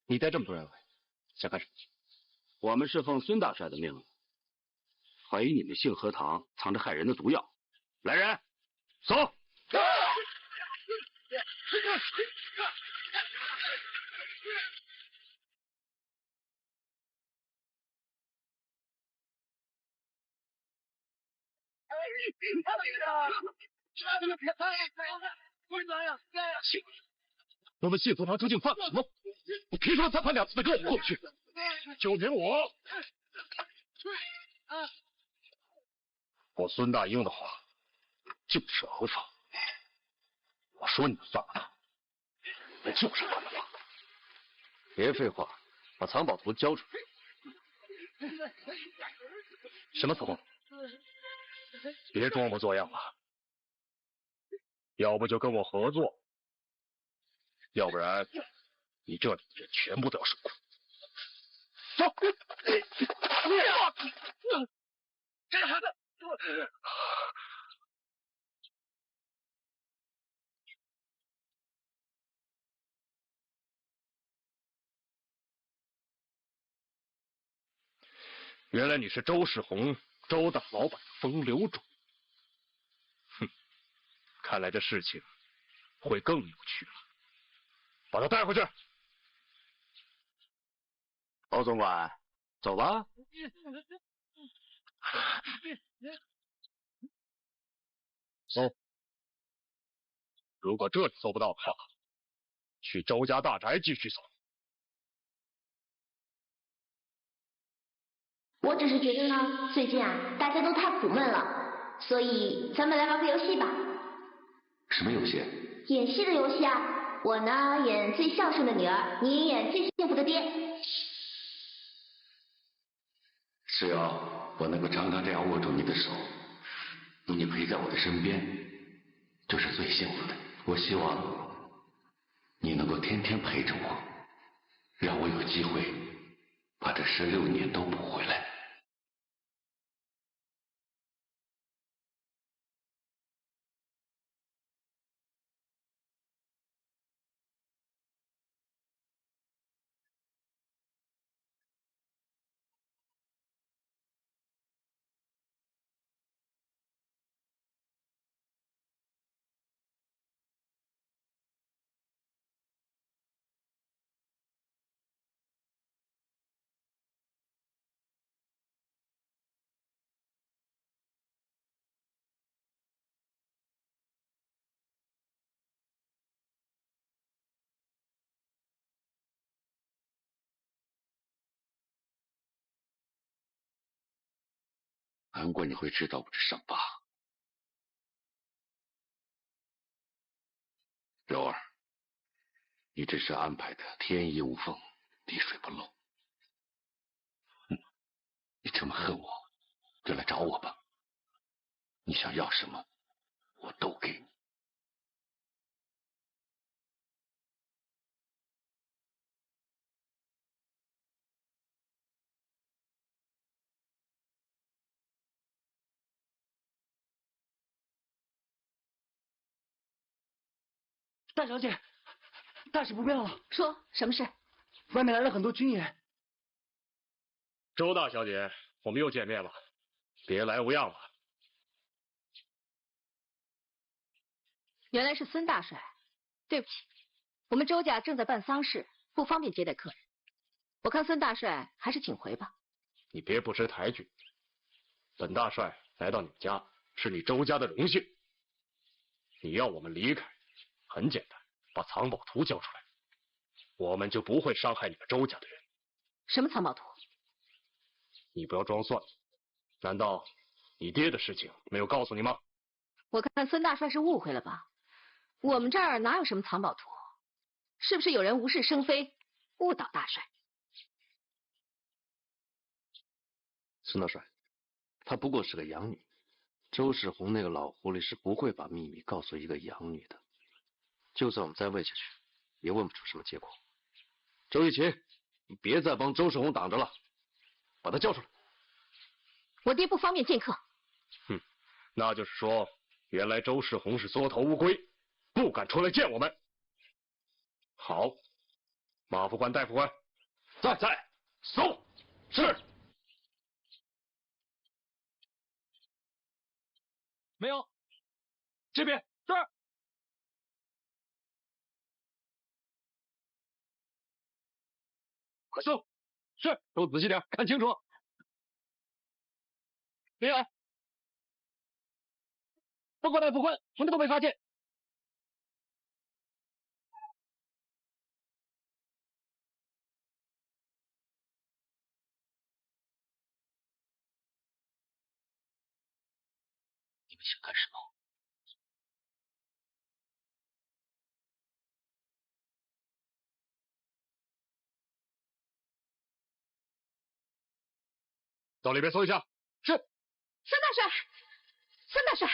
G: 你帶這麼多人來，想幹什麼？
B: 我們是奉孫大帥的命令，懷疑你們杏核堂藏着害人的毒藥。來人，走！
H: 我們杏核堂究竟犯了什麼？你憑什麼3番2次的跟我們過不去？就憑我，我孫大英的話就是合法。我說你們犯了法，你們就是犯了法。
G: 別廢話，把藏寶圖交出來。什麼藏寶圖？
H: 別裝模作樣了，要不就跟我合作，要不然你這裡人全部都要受苦。走！原来你是周世宏，周大老板的风流种。哼，看来這事情會更有趣了。把他帶回去。
B: 歐總管，走吧。
H: 走。如果這裡搜不到的話，去周家大宅繼續搜。
E: 我只是覺得呢，最近啊，大家都太苦悶了，所以咱們來玩個遊戲吧。
D: 什麼遊戲？
E: 演戲的遊戲啊。我呢演最孝順的女兒，你演最幸福的爹。
D: 只要我能夠常常這樣握住你的手，有你陪在我的身邊，就是最幸福的。我希望你能夠天天陪着我，讓我有機會把這16年都補回來。难怪你會知道我這傷疤，柔兒，你這是安排的天衣無縫，滴水不漏。你這麼恨我，就來找我吧，你想要什麼，我都給你。
I: 大小姐，大事不妙了。
E: 說什麼事？
I: 外面來了很多軍演。
H: 周大小姐，我們又見面了，別來無恙了。
A: 原來是孫大帥，對不起，我們周家正在辦喪事，不方便接待客人。我看孫大帥還是請回吧。
H: 你別不識抬舉，本大帥來到你們家是你周家的榮幸。你要我們離開，很簡單，把藏寶圖交出來，我們就不會傷害你們周家的人。
A: 什麼藏宝图？
H: 你不要装蒜，难道你爹的事情没有告訴你吗？
A: 我看孙大帥是誤会了吧？我们这兒哪有什麼藏寶圖？是不是有人無事生非，誤導大帥？
G: 孫大帥，她不過是個養女，周世宏那個老狐狸是不會把秘密告訴一個養女的。就算我們再問下去，也問不出什麼結果。周玉琴，你別再幫周世宏擋着了，把他叫出來。
A: 我爹不方便見客。
H: 哼，那就是說，原來周世宏是縮頭烏龜，不敢出來見我們。好，馬副官、戴副官，在，搜，是。
F: 没有，这邊這兒。快搜！是，都仔細點，看清楚。沒有。報告戴副官，什麼都沒發現。你们想干什麼？
H: 到裡邊搜一下。是。
A: 孫大帥，孫大帥，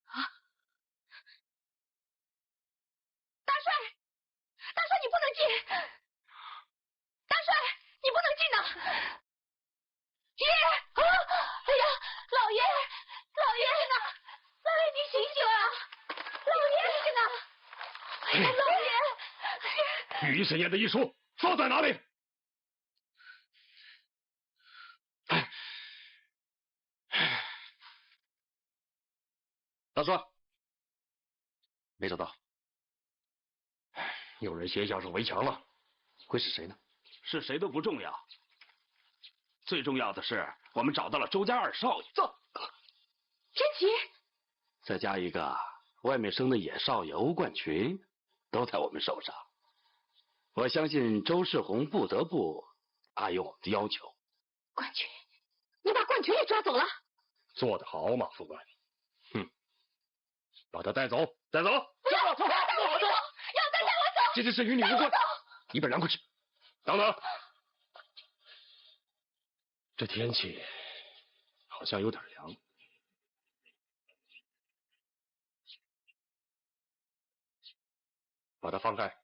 A: 啊！大帥，大帥你不能進！大帥你不能進吶！爺！啊！哎呀，老爺，老爺呢？老爺你醒醒啊！老爺呢？哎呀，老爺！
H: 御医审驗的醫書放在哪裡？
G: 大帥，沒找到。
H: 有人先下手為強了，
G: 會是誰呢？
B: 是誰都不重要，最重要的是我們找到了周家二少爺。走，
A: 天琪，
G: 再加一個外面生的野少爺歐冠群，都在我們手上。我相信周世宏不得不答應我們的要求。
A: 冠群，你把冠群也抓走了？
H: 做得好，馬副官。把他帶走，帶走！
A: 不要，要帶我走，要帶我走！
H: 這件事與你無關，你本讓過去。等等，這天氣好像有點涼，把他放開。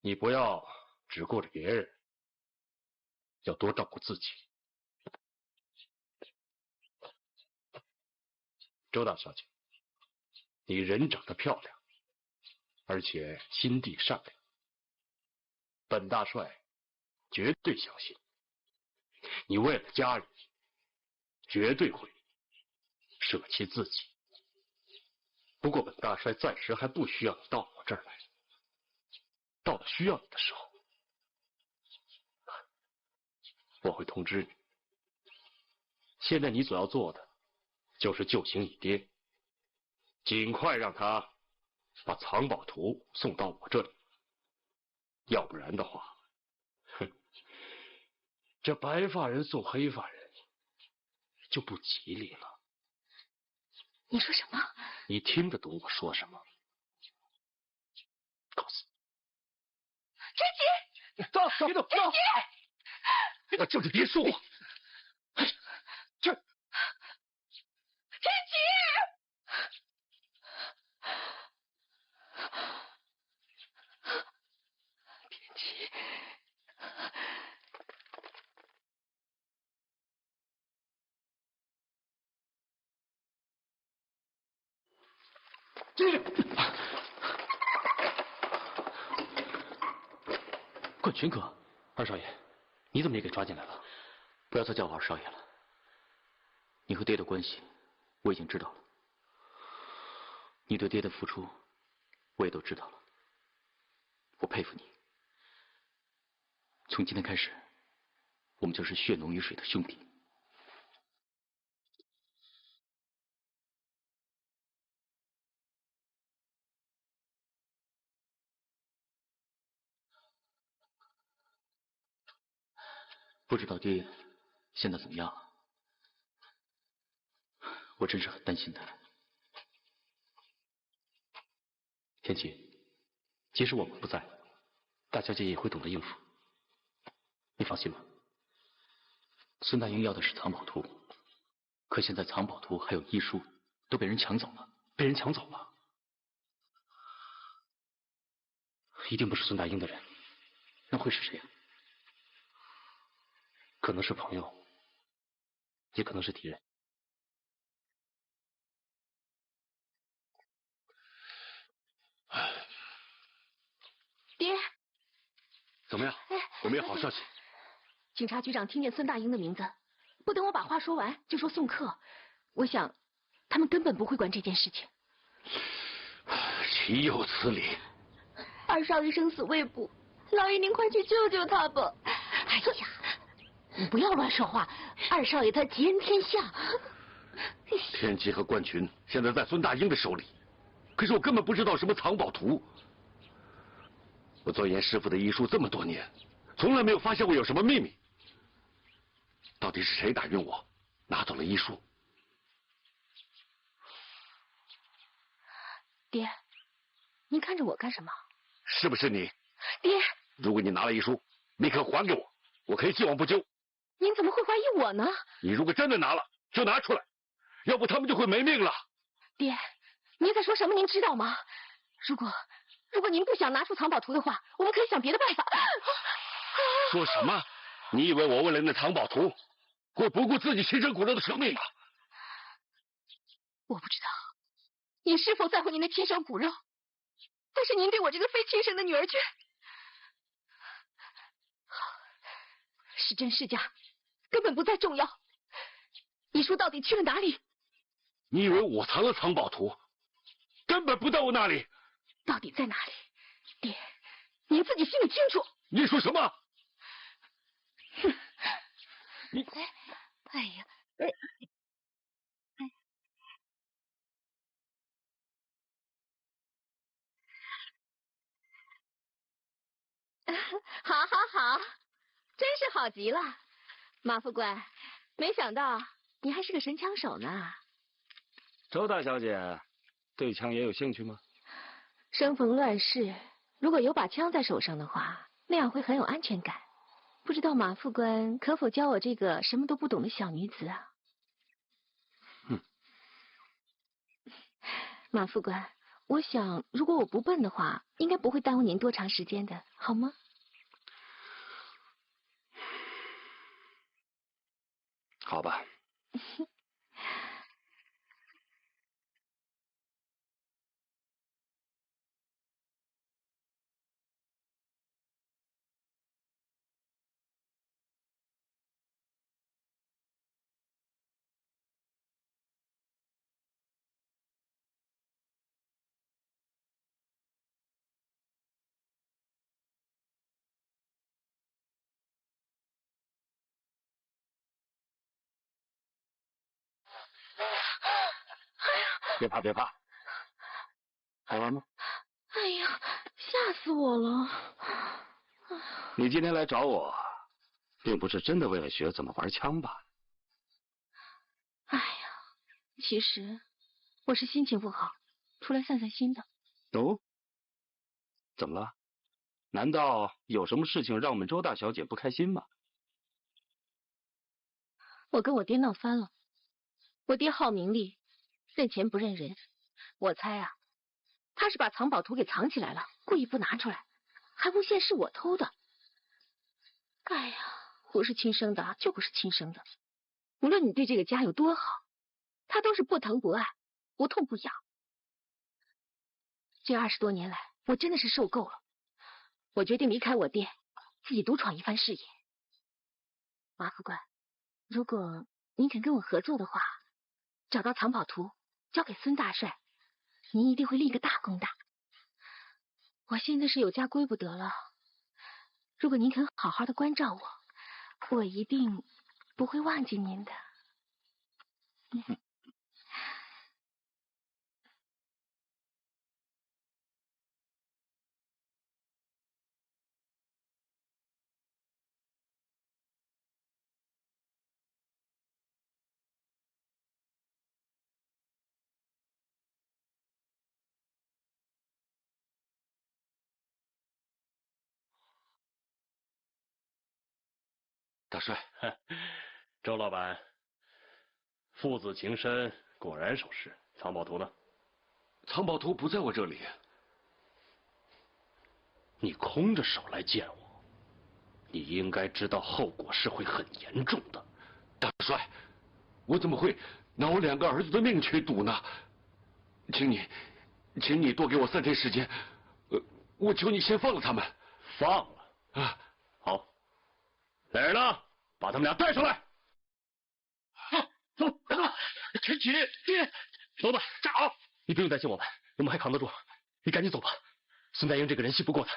H: 你不要只顧着別人，要多照顧自己。周大小姐，你人長得漂亮，而且心地善良，本大帥絕對相信你為了家人，絕對會捨棄自己。不過本大帥暫時還不需要你到我這兒來，到了需要你的時候，我會通知你。現在你所要做的就是救醒你爹，盡快讓他把藏寶圖送到我這裡，要不然的話，這白髮人送黑髮人就不吉利了。
A: 你說什麼？
G: 你聽得懂我說什麼？告訴
A: 天琪，
G: 走，別動，走！我叫你別說話。這。
A: 天琪，天琪，
F: 冠群哥，二少爺，你怎麼也給抓進來了？不要再叫我二少爺了。你和爹的關係我已經知道了，你對爹的付出我也都知道了。我佩服你。从今天开始，我们就是血浓于水的兄弟。不知道爹现在怎么样了？我真是很担心他。天琪，即使我们不在，大小姐也会懂得应付。你放心吧。孙大英要的是藏宝图，可现在藏宝图还有医书都被人抢走了。
B: 被人抢走了？一定不是孙大英的人，
F: 那会是谁呀？
B: 可能是朋友，也可能是敌人。
E: 爹，
D: 怎么样？我们有好消息。
E: 警察局长听见孙大英的名字，不等我把话说完就说送客。我想，他们根本不会管这件事情。
D: 岂有此理！
E: 二少爷生死未卜，老爷您快去救救他吧！哎呀，你不要乱说话，二少爷他吉人天相。
D: 天琪和冠群现在在孙大英的手里，可是我根本不知道什么藏宝图。我钻研师傅的医术这么多年，从来没有发现过有什么秘密。到底是谁打晕我，拿走了医术？
E: 爹，您看着我干什么？
D: 是不是你？
E: 爹，
D: 如果你拿了医书，立刻还给我，我可以既往不咎。
E: 您怎么会怀疑我呢？
D: 你如果真的拿了，就拿出来，要不他们就会没命了。
E: 爹，您在说什么？您知道吗？如果您不想拿出藏宝图的话，我们可以想别的办法。
D: 说什么？你以为我为了那藏宝图，会不顾自己亲生骨肉的生命吗？
E: 我不知道您是否在乎您的亲生骨肉，但是您对我这个非亲生的女儿却是真是假，根本不再重要。医书到底去了哪里？
D: 你以为我藏了藏宝图，根本不在我那里。
E: 到底在哪里？爹，您自己心里清楚。
D: 你说什么？你，
E: 哎呀，好好好，真是好极了，马副官，没想到你还是个神枪手呢。
B: 周大小姐对枪也有兴趣吗？
E: 生逢乱世，如果有把枪在手上的話，那樣會很有安全感。不知道馬副官可否教我這個什麼都不懂的小女子啊？馬副官，我想如果我不笨的話，應該不會耽誤您多長時間的，好嗎？
B: 好吧。别怕别怕，好玩吗？
E: 哎呀，嚇死我了！
B: 你今天來找我，並不是真的為了學怎麼玩槍吧？
E: 哎呀，其實我是心情不好，出來散散心的。
B: 哦？怎麼了？難道有什麼事情讓我們周大小姐不開心嗎？
E: 我跟我爹鬧翻了，我爹好名利，認錢不認人。我猜啊，他是把藏寶圖給藏起來了，故意不拿出來，還誣陷是我偷的。哎呀，不是親生的就不是親生的，無論你對這個家有多好，他都是不疼不愛，不痛不癢。這20多年來，我真的是受夠了，我決定離開我爹，自己獨闖一番事業。馬副官，如果您肯跟我合作的話，找到藏寶圖交給孫大帥，您一定會立個大功的。我現在是有家歸不得了。如果您肯好好的關照我，我一定不会忘記您的。
D: 大帅，
H: 周老板，父子情深，果然守时。藏宝图呢？
D: 藏宝图不在我这里。
H: 你空着手来见我，你应该知道后果是会很严重的。
D: 大帅，我怎么会拿我2个兒子的命去賭呢？請你多給我3天時間，我求你先放了他們。
H: 放了啊？好，来人呢，把他們倆帶上來。走，全起，爹，老板站好。你不用擔心我們還扛得住。你趕緊走吧。孫代英這個人信不過他，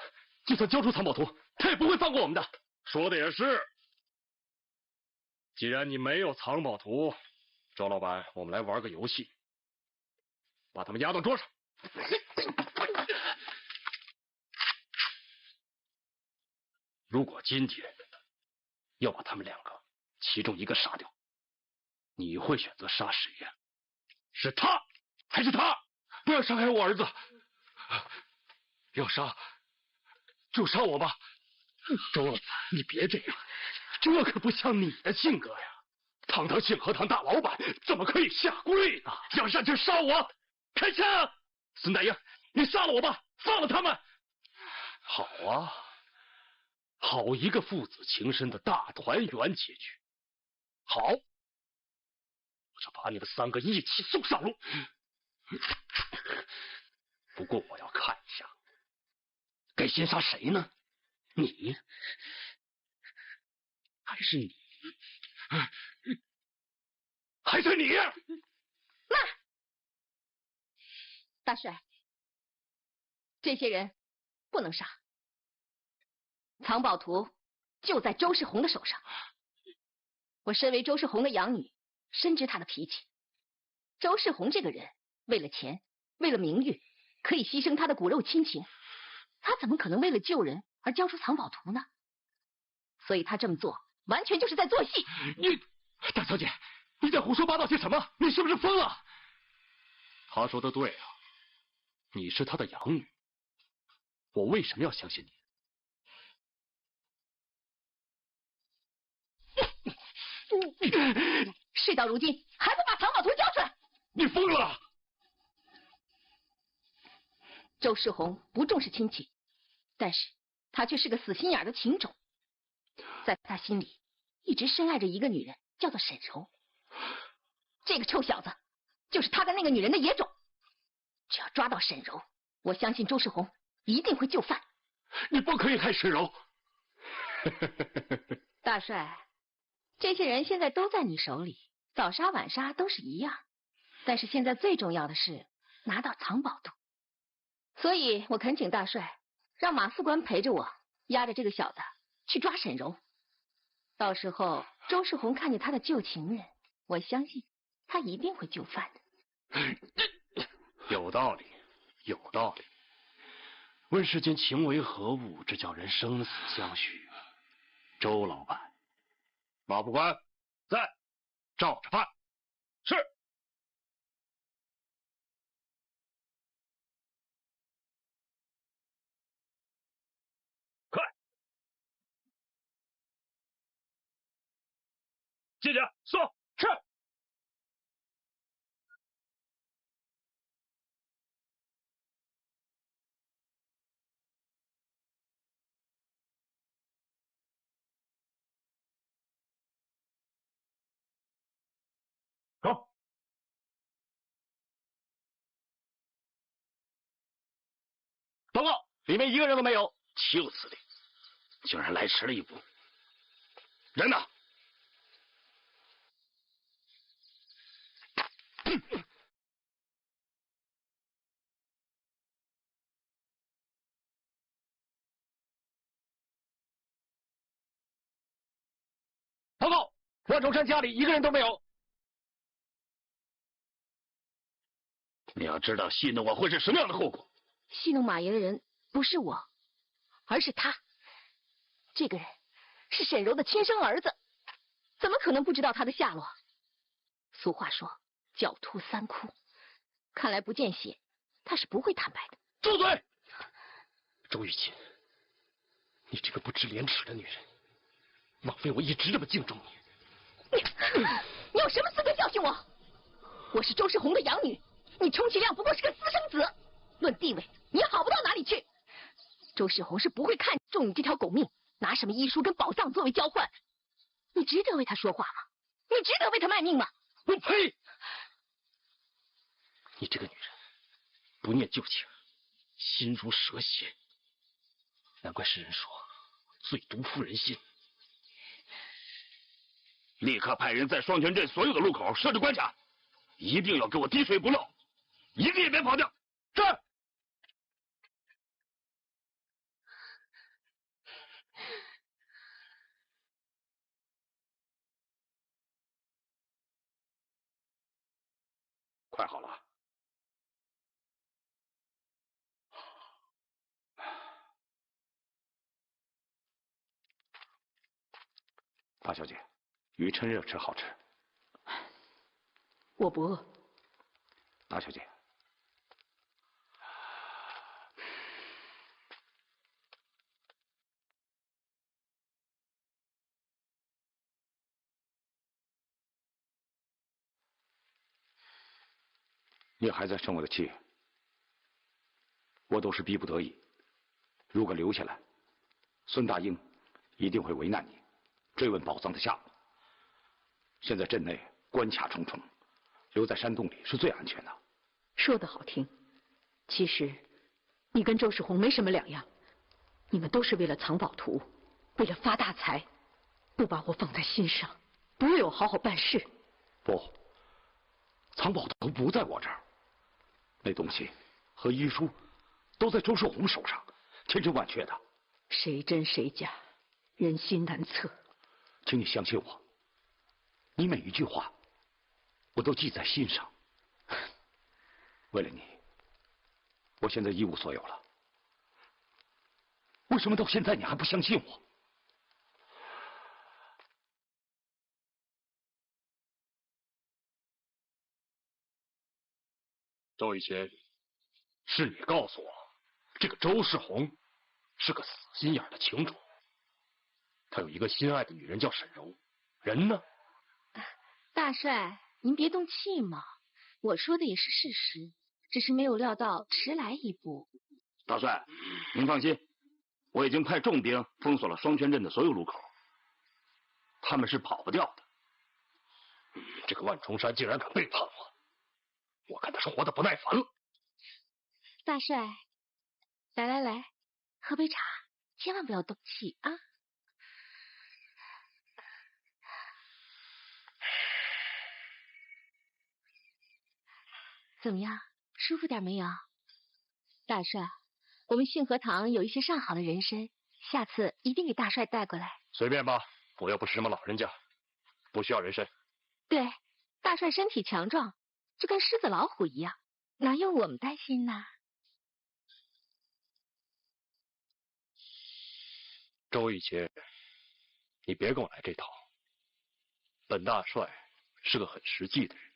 H: 就算交出藏寶圖，他也不會放過我們的。說的也是。既然你沒有藏寶圖，周老板，我們來玩個遊戲，把他們壓到桌上。如果今天要把他們2個其中一個殺掉，你會選擇殺誰呀？是他還是他？
D: 不要傷害我兒子，要殺就殺我吧。
H: 周老板，你別這樣，這可不像你的性格呀。堂堂信和堂大老板，怎麼可以下跪呢？要上去殺我，開槍！孫代英，你殺了我吧，放了他們。好啊，好一個父子情深的大團圓結局。好，我就把你們3個一起送上路。不過我要看一下，該先殺誰呢？你還是你？還是你？
C: 那大帥，這些人不能殺。藏寶圖就在周世宏的手上。我身為周世宏的養女，深知他的脾氣。周世宏這個人，為了錢，為了名譽，可以犧牲他的骨肉親情。他怎麼可能為了救人而交出藏寶圖呢？所以他這麼做，完全就是在做戲。
H: 你，大小姐，你在胡說八道些什麼？你是不是瘋了？他說的對啊，你是他的養女，我為什麼要相信你？
C: 事到如今還不把藏寶圖交出來？
H: 你瘋了！
C: 周世宏不重視親情，但是他卻是個死心眼的情種，在他心裡一直深愛着一個女人，叫做沈柔。這個臭小子就是他跟那個女人的野種。只要抓到沈柔，我相信周世宏一定會就範。
H: 你不可以害沈柔。
C: 大帥，這些人現在都在你手裡，早殺晚殺都是一樣。但是現在最重要的是拿到藏寶圖，所以我懇請大帥讓馬副官陪着我，押着這個小子去抓沈柔。到時候周世宏看見他的舊情人，我相信他一定會就範的。
H: 有道理，有道理。問世間情為何物，這叫人生死相許。周老闆，馬副官在，照着辦。是。快，进去送。是。走。报告，裡面一個人都沒有。就此理，竟然來遲了1步。人呢？報告，万重山家裡一個人都沒有。
B: 你要知道戲弄我會是什麼樣的後果。
E: 戲弄馬爺的人不是我，而是他。這個人是沈柔的親生兒子，怎麼可能不知道他的下落？俗話說狡兔三窟，看來不見血，他是不會坦白的。
H: 住嘴！周雨琴，你這個不知廉恥的女人，枉費我一直這麼敬重你。
E: 你有什麼資格教训我？我是周世宏的養女，你充其量不过是個私生子，論地位你也好不到哪裡去。周世宏是不會看中你這條狗命，拿什麼醫書跟寶藏作為交換？你值得為他說話嗎？你值得為他賣命嗎？
H: 我呸！你這個女人不念舊情，心如蛇蠍，難怪世人說最毒婦人心。
B: 立刻派人在雙泉鎮所有的路口設置關卡，一定要給我滴水不漏，一個也別跑掉。是。快好了。大小姐，鱼趁热吃好吃。
A: 我不饿。
B: 大小姐，你还在生我的气，我都是逼不得已。如果留下来，孙大英一定会为难你，追問寶藏的下落。現在鎮內關卡重重，留在山洞裡是最安全的。
A: 說得好聽，其實你跟周世宏沒什麼兩樣，你們都是為了藏寶圖，為了發大財，不把我放在心上，不為我好好辦事。
B: 不，藏寶圖不在我這兒，那東西和醫書都在周世宏手上，千真萬確的。
A: 誰真誰假，人心難測。
B: 請你相信我，你每一句話我都記在心上。為了你，我現在一無所有了。為什麼到現在你還不相信我？
H: 周雨琴，是你告訴我，這個周世宏是個死心眼的情種，他有一個心愛的女人叫沈柔，人呢？
E: 大帥，您別動氣嘛，我說的也是事實，只是沒有料到遲來一步。
B: 大帥，您放心，我已經派重兵封鎖了雙泉鎮的所有路口，他們是跑不掉的。
H: 這個萬重山竟然敢背叛我看他是活得不耐煩了。
E: 大帥，來，喝杯茶，千萬不要動氣啊。怎麼樣，舒服點沒有？大帥，我們信和堂有一些上好的人參，下次一定給大帥帶過來。
H: 隨便吧，我又不是什麼老人家，不需要人參。
E: 對，大帥身體強壯，就跟獅子老虎一樣，哪用我們擔心呢？
H: 周雨琴，你別跟我來這套。本大帥是個很實際的人，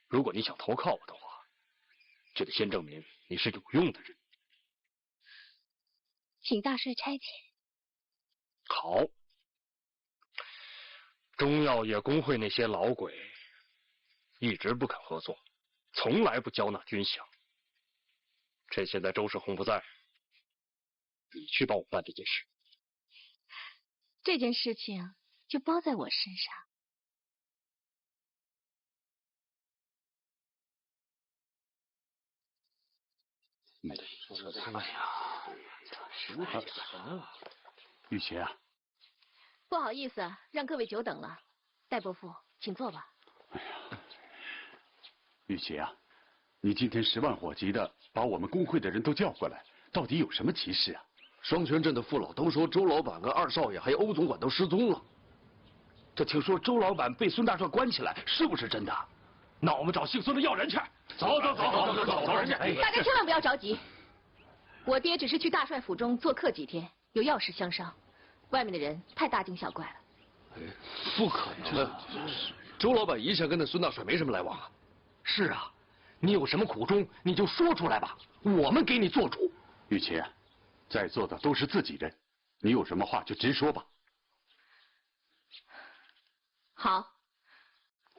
H: 如果你想投靠我的話，就得先證明你是有用的人。
E: 請大帥差遣。
H: 好，中藥業工會那些老鬼一直不肯合作，從來不交納軍饷。趁現在周世宏不在，你去幫我辦這件事。
E: 這件事情就包在我身上。
B: 哎呀，雨琴啊，
E: 不好意思，讓各位久等了。戴伯父，請坐吧。
J: 哎呀，雨琴啊，你今天10萬火急的把我們工會的人都叫過來，到底有什麼急事啊？
G: 雙泉鎮的父老都說周老板跟二少爺還有歐總管都失蹤了。
B: 这聽說周老闆被孫大帥關起來，是不是真的？那我們找姓孫的要人去。走人去！
A: 大家千萬不要着急，我爹只是去大帥府中做客幾天，有要事相商，外面的人太大驚小怪了。
G: 不可能，周老闆一向跟那孫大帥沒什麼來往啊。
I: 是啊，你有什麼苦衷你就說出來吧，我們給你做主。
J: 玉琴，在座的都是自己人，你有什麼話就直說吧。
A: 好，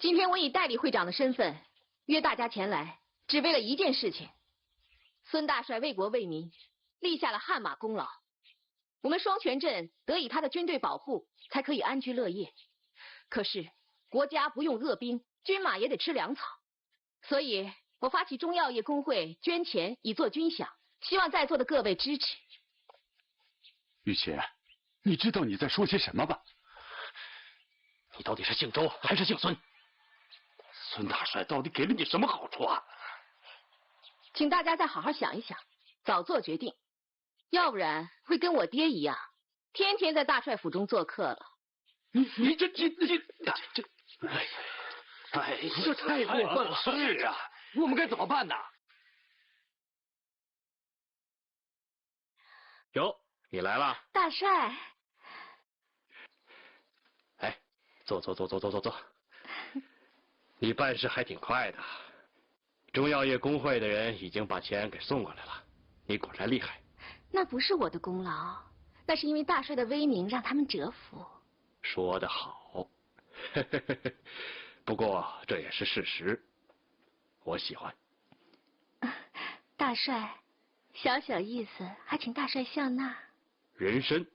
A: 今天我以代理会長的身份約大家前来，只為了一件事情。孫大帥為國為民，立下了汗馬功勞，我們雙泉鎮得以他的軍隊保護，才可以安居樂業。可是國家不用惡兵，軍馬也得吃糧草，所以我發起中藥業工會捐錢以作軍饷，希望在座的各位支持。
J: 玉琴，你知道你在說些什麼吧？
I: 你到底是姓周還是姓孫？
B: 孫大帥到底給了你什麼好處啊？
A: 請大家再好好想一想，早做決定，要不然會跟我爹一樣，天天在大帥府中做客了。
B: 你這，哎，
I: 這太過分了！
B: 是啊，
I: 我們該怎麼辦呢？
H: 喲，你來了。
C: 大帥。
H: 哎，坐。你辦事還挺快的，中藥業工會的人已經把錢給送過來了，你果然厲害。
C: 那不是我的功勞，那是因為大帥的威名讓他們折服。
H: 說得好，不過這也是事實，我喜歡。
C: 大帥，小小意思，還請大帥笑納。
H: 人參，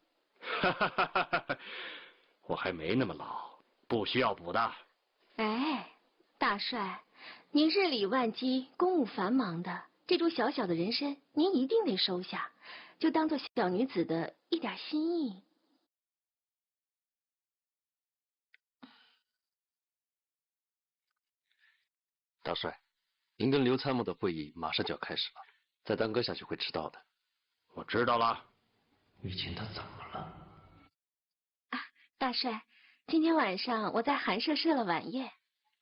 H: 我還沒那麼老，不需要補的。
C: 哎，大帥，您日理萬機，公務繁忙的，這株小小的人參，您一定得收下，就當做小女子的一點心意。
G: 大帥，您跟劉參謀的會議馬上就要開始了，再耽擱下去會遲到的。
H: 我知道了。
G: 玉琴她怎麼了？
C: 啊，大帥，今天晚上我在寒舍設了晚宴，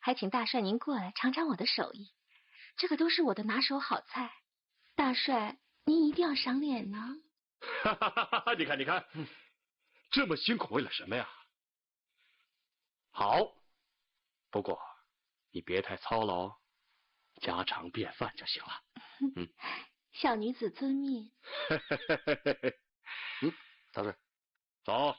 C: 還請大帥您過來嘗嘗我的手藝，這個都是我的拿手好菜，大帥您一定要賞臉呢。
H: 你看，這麼辛苦為了什麼呀？好，不過你別太操勞，家常便飯就行了。
C: 小女子遵命。
G: 大帥，
H: 走。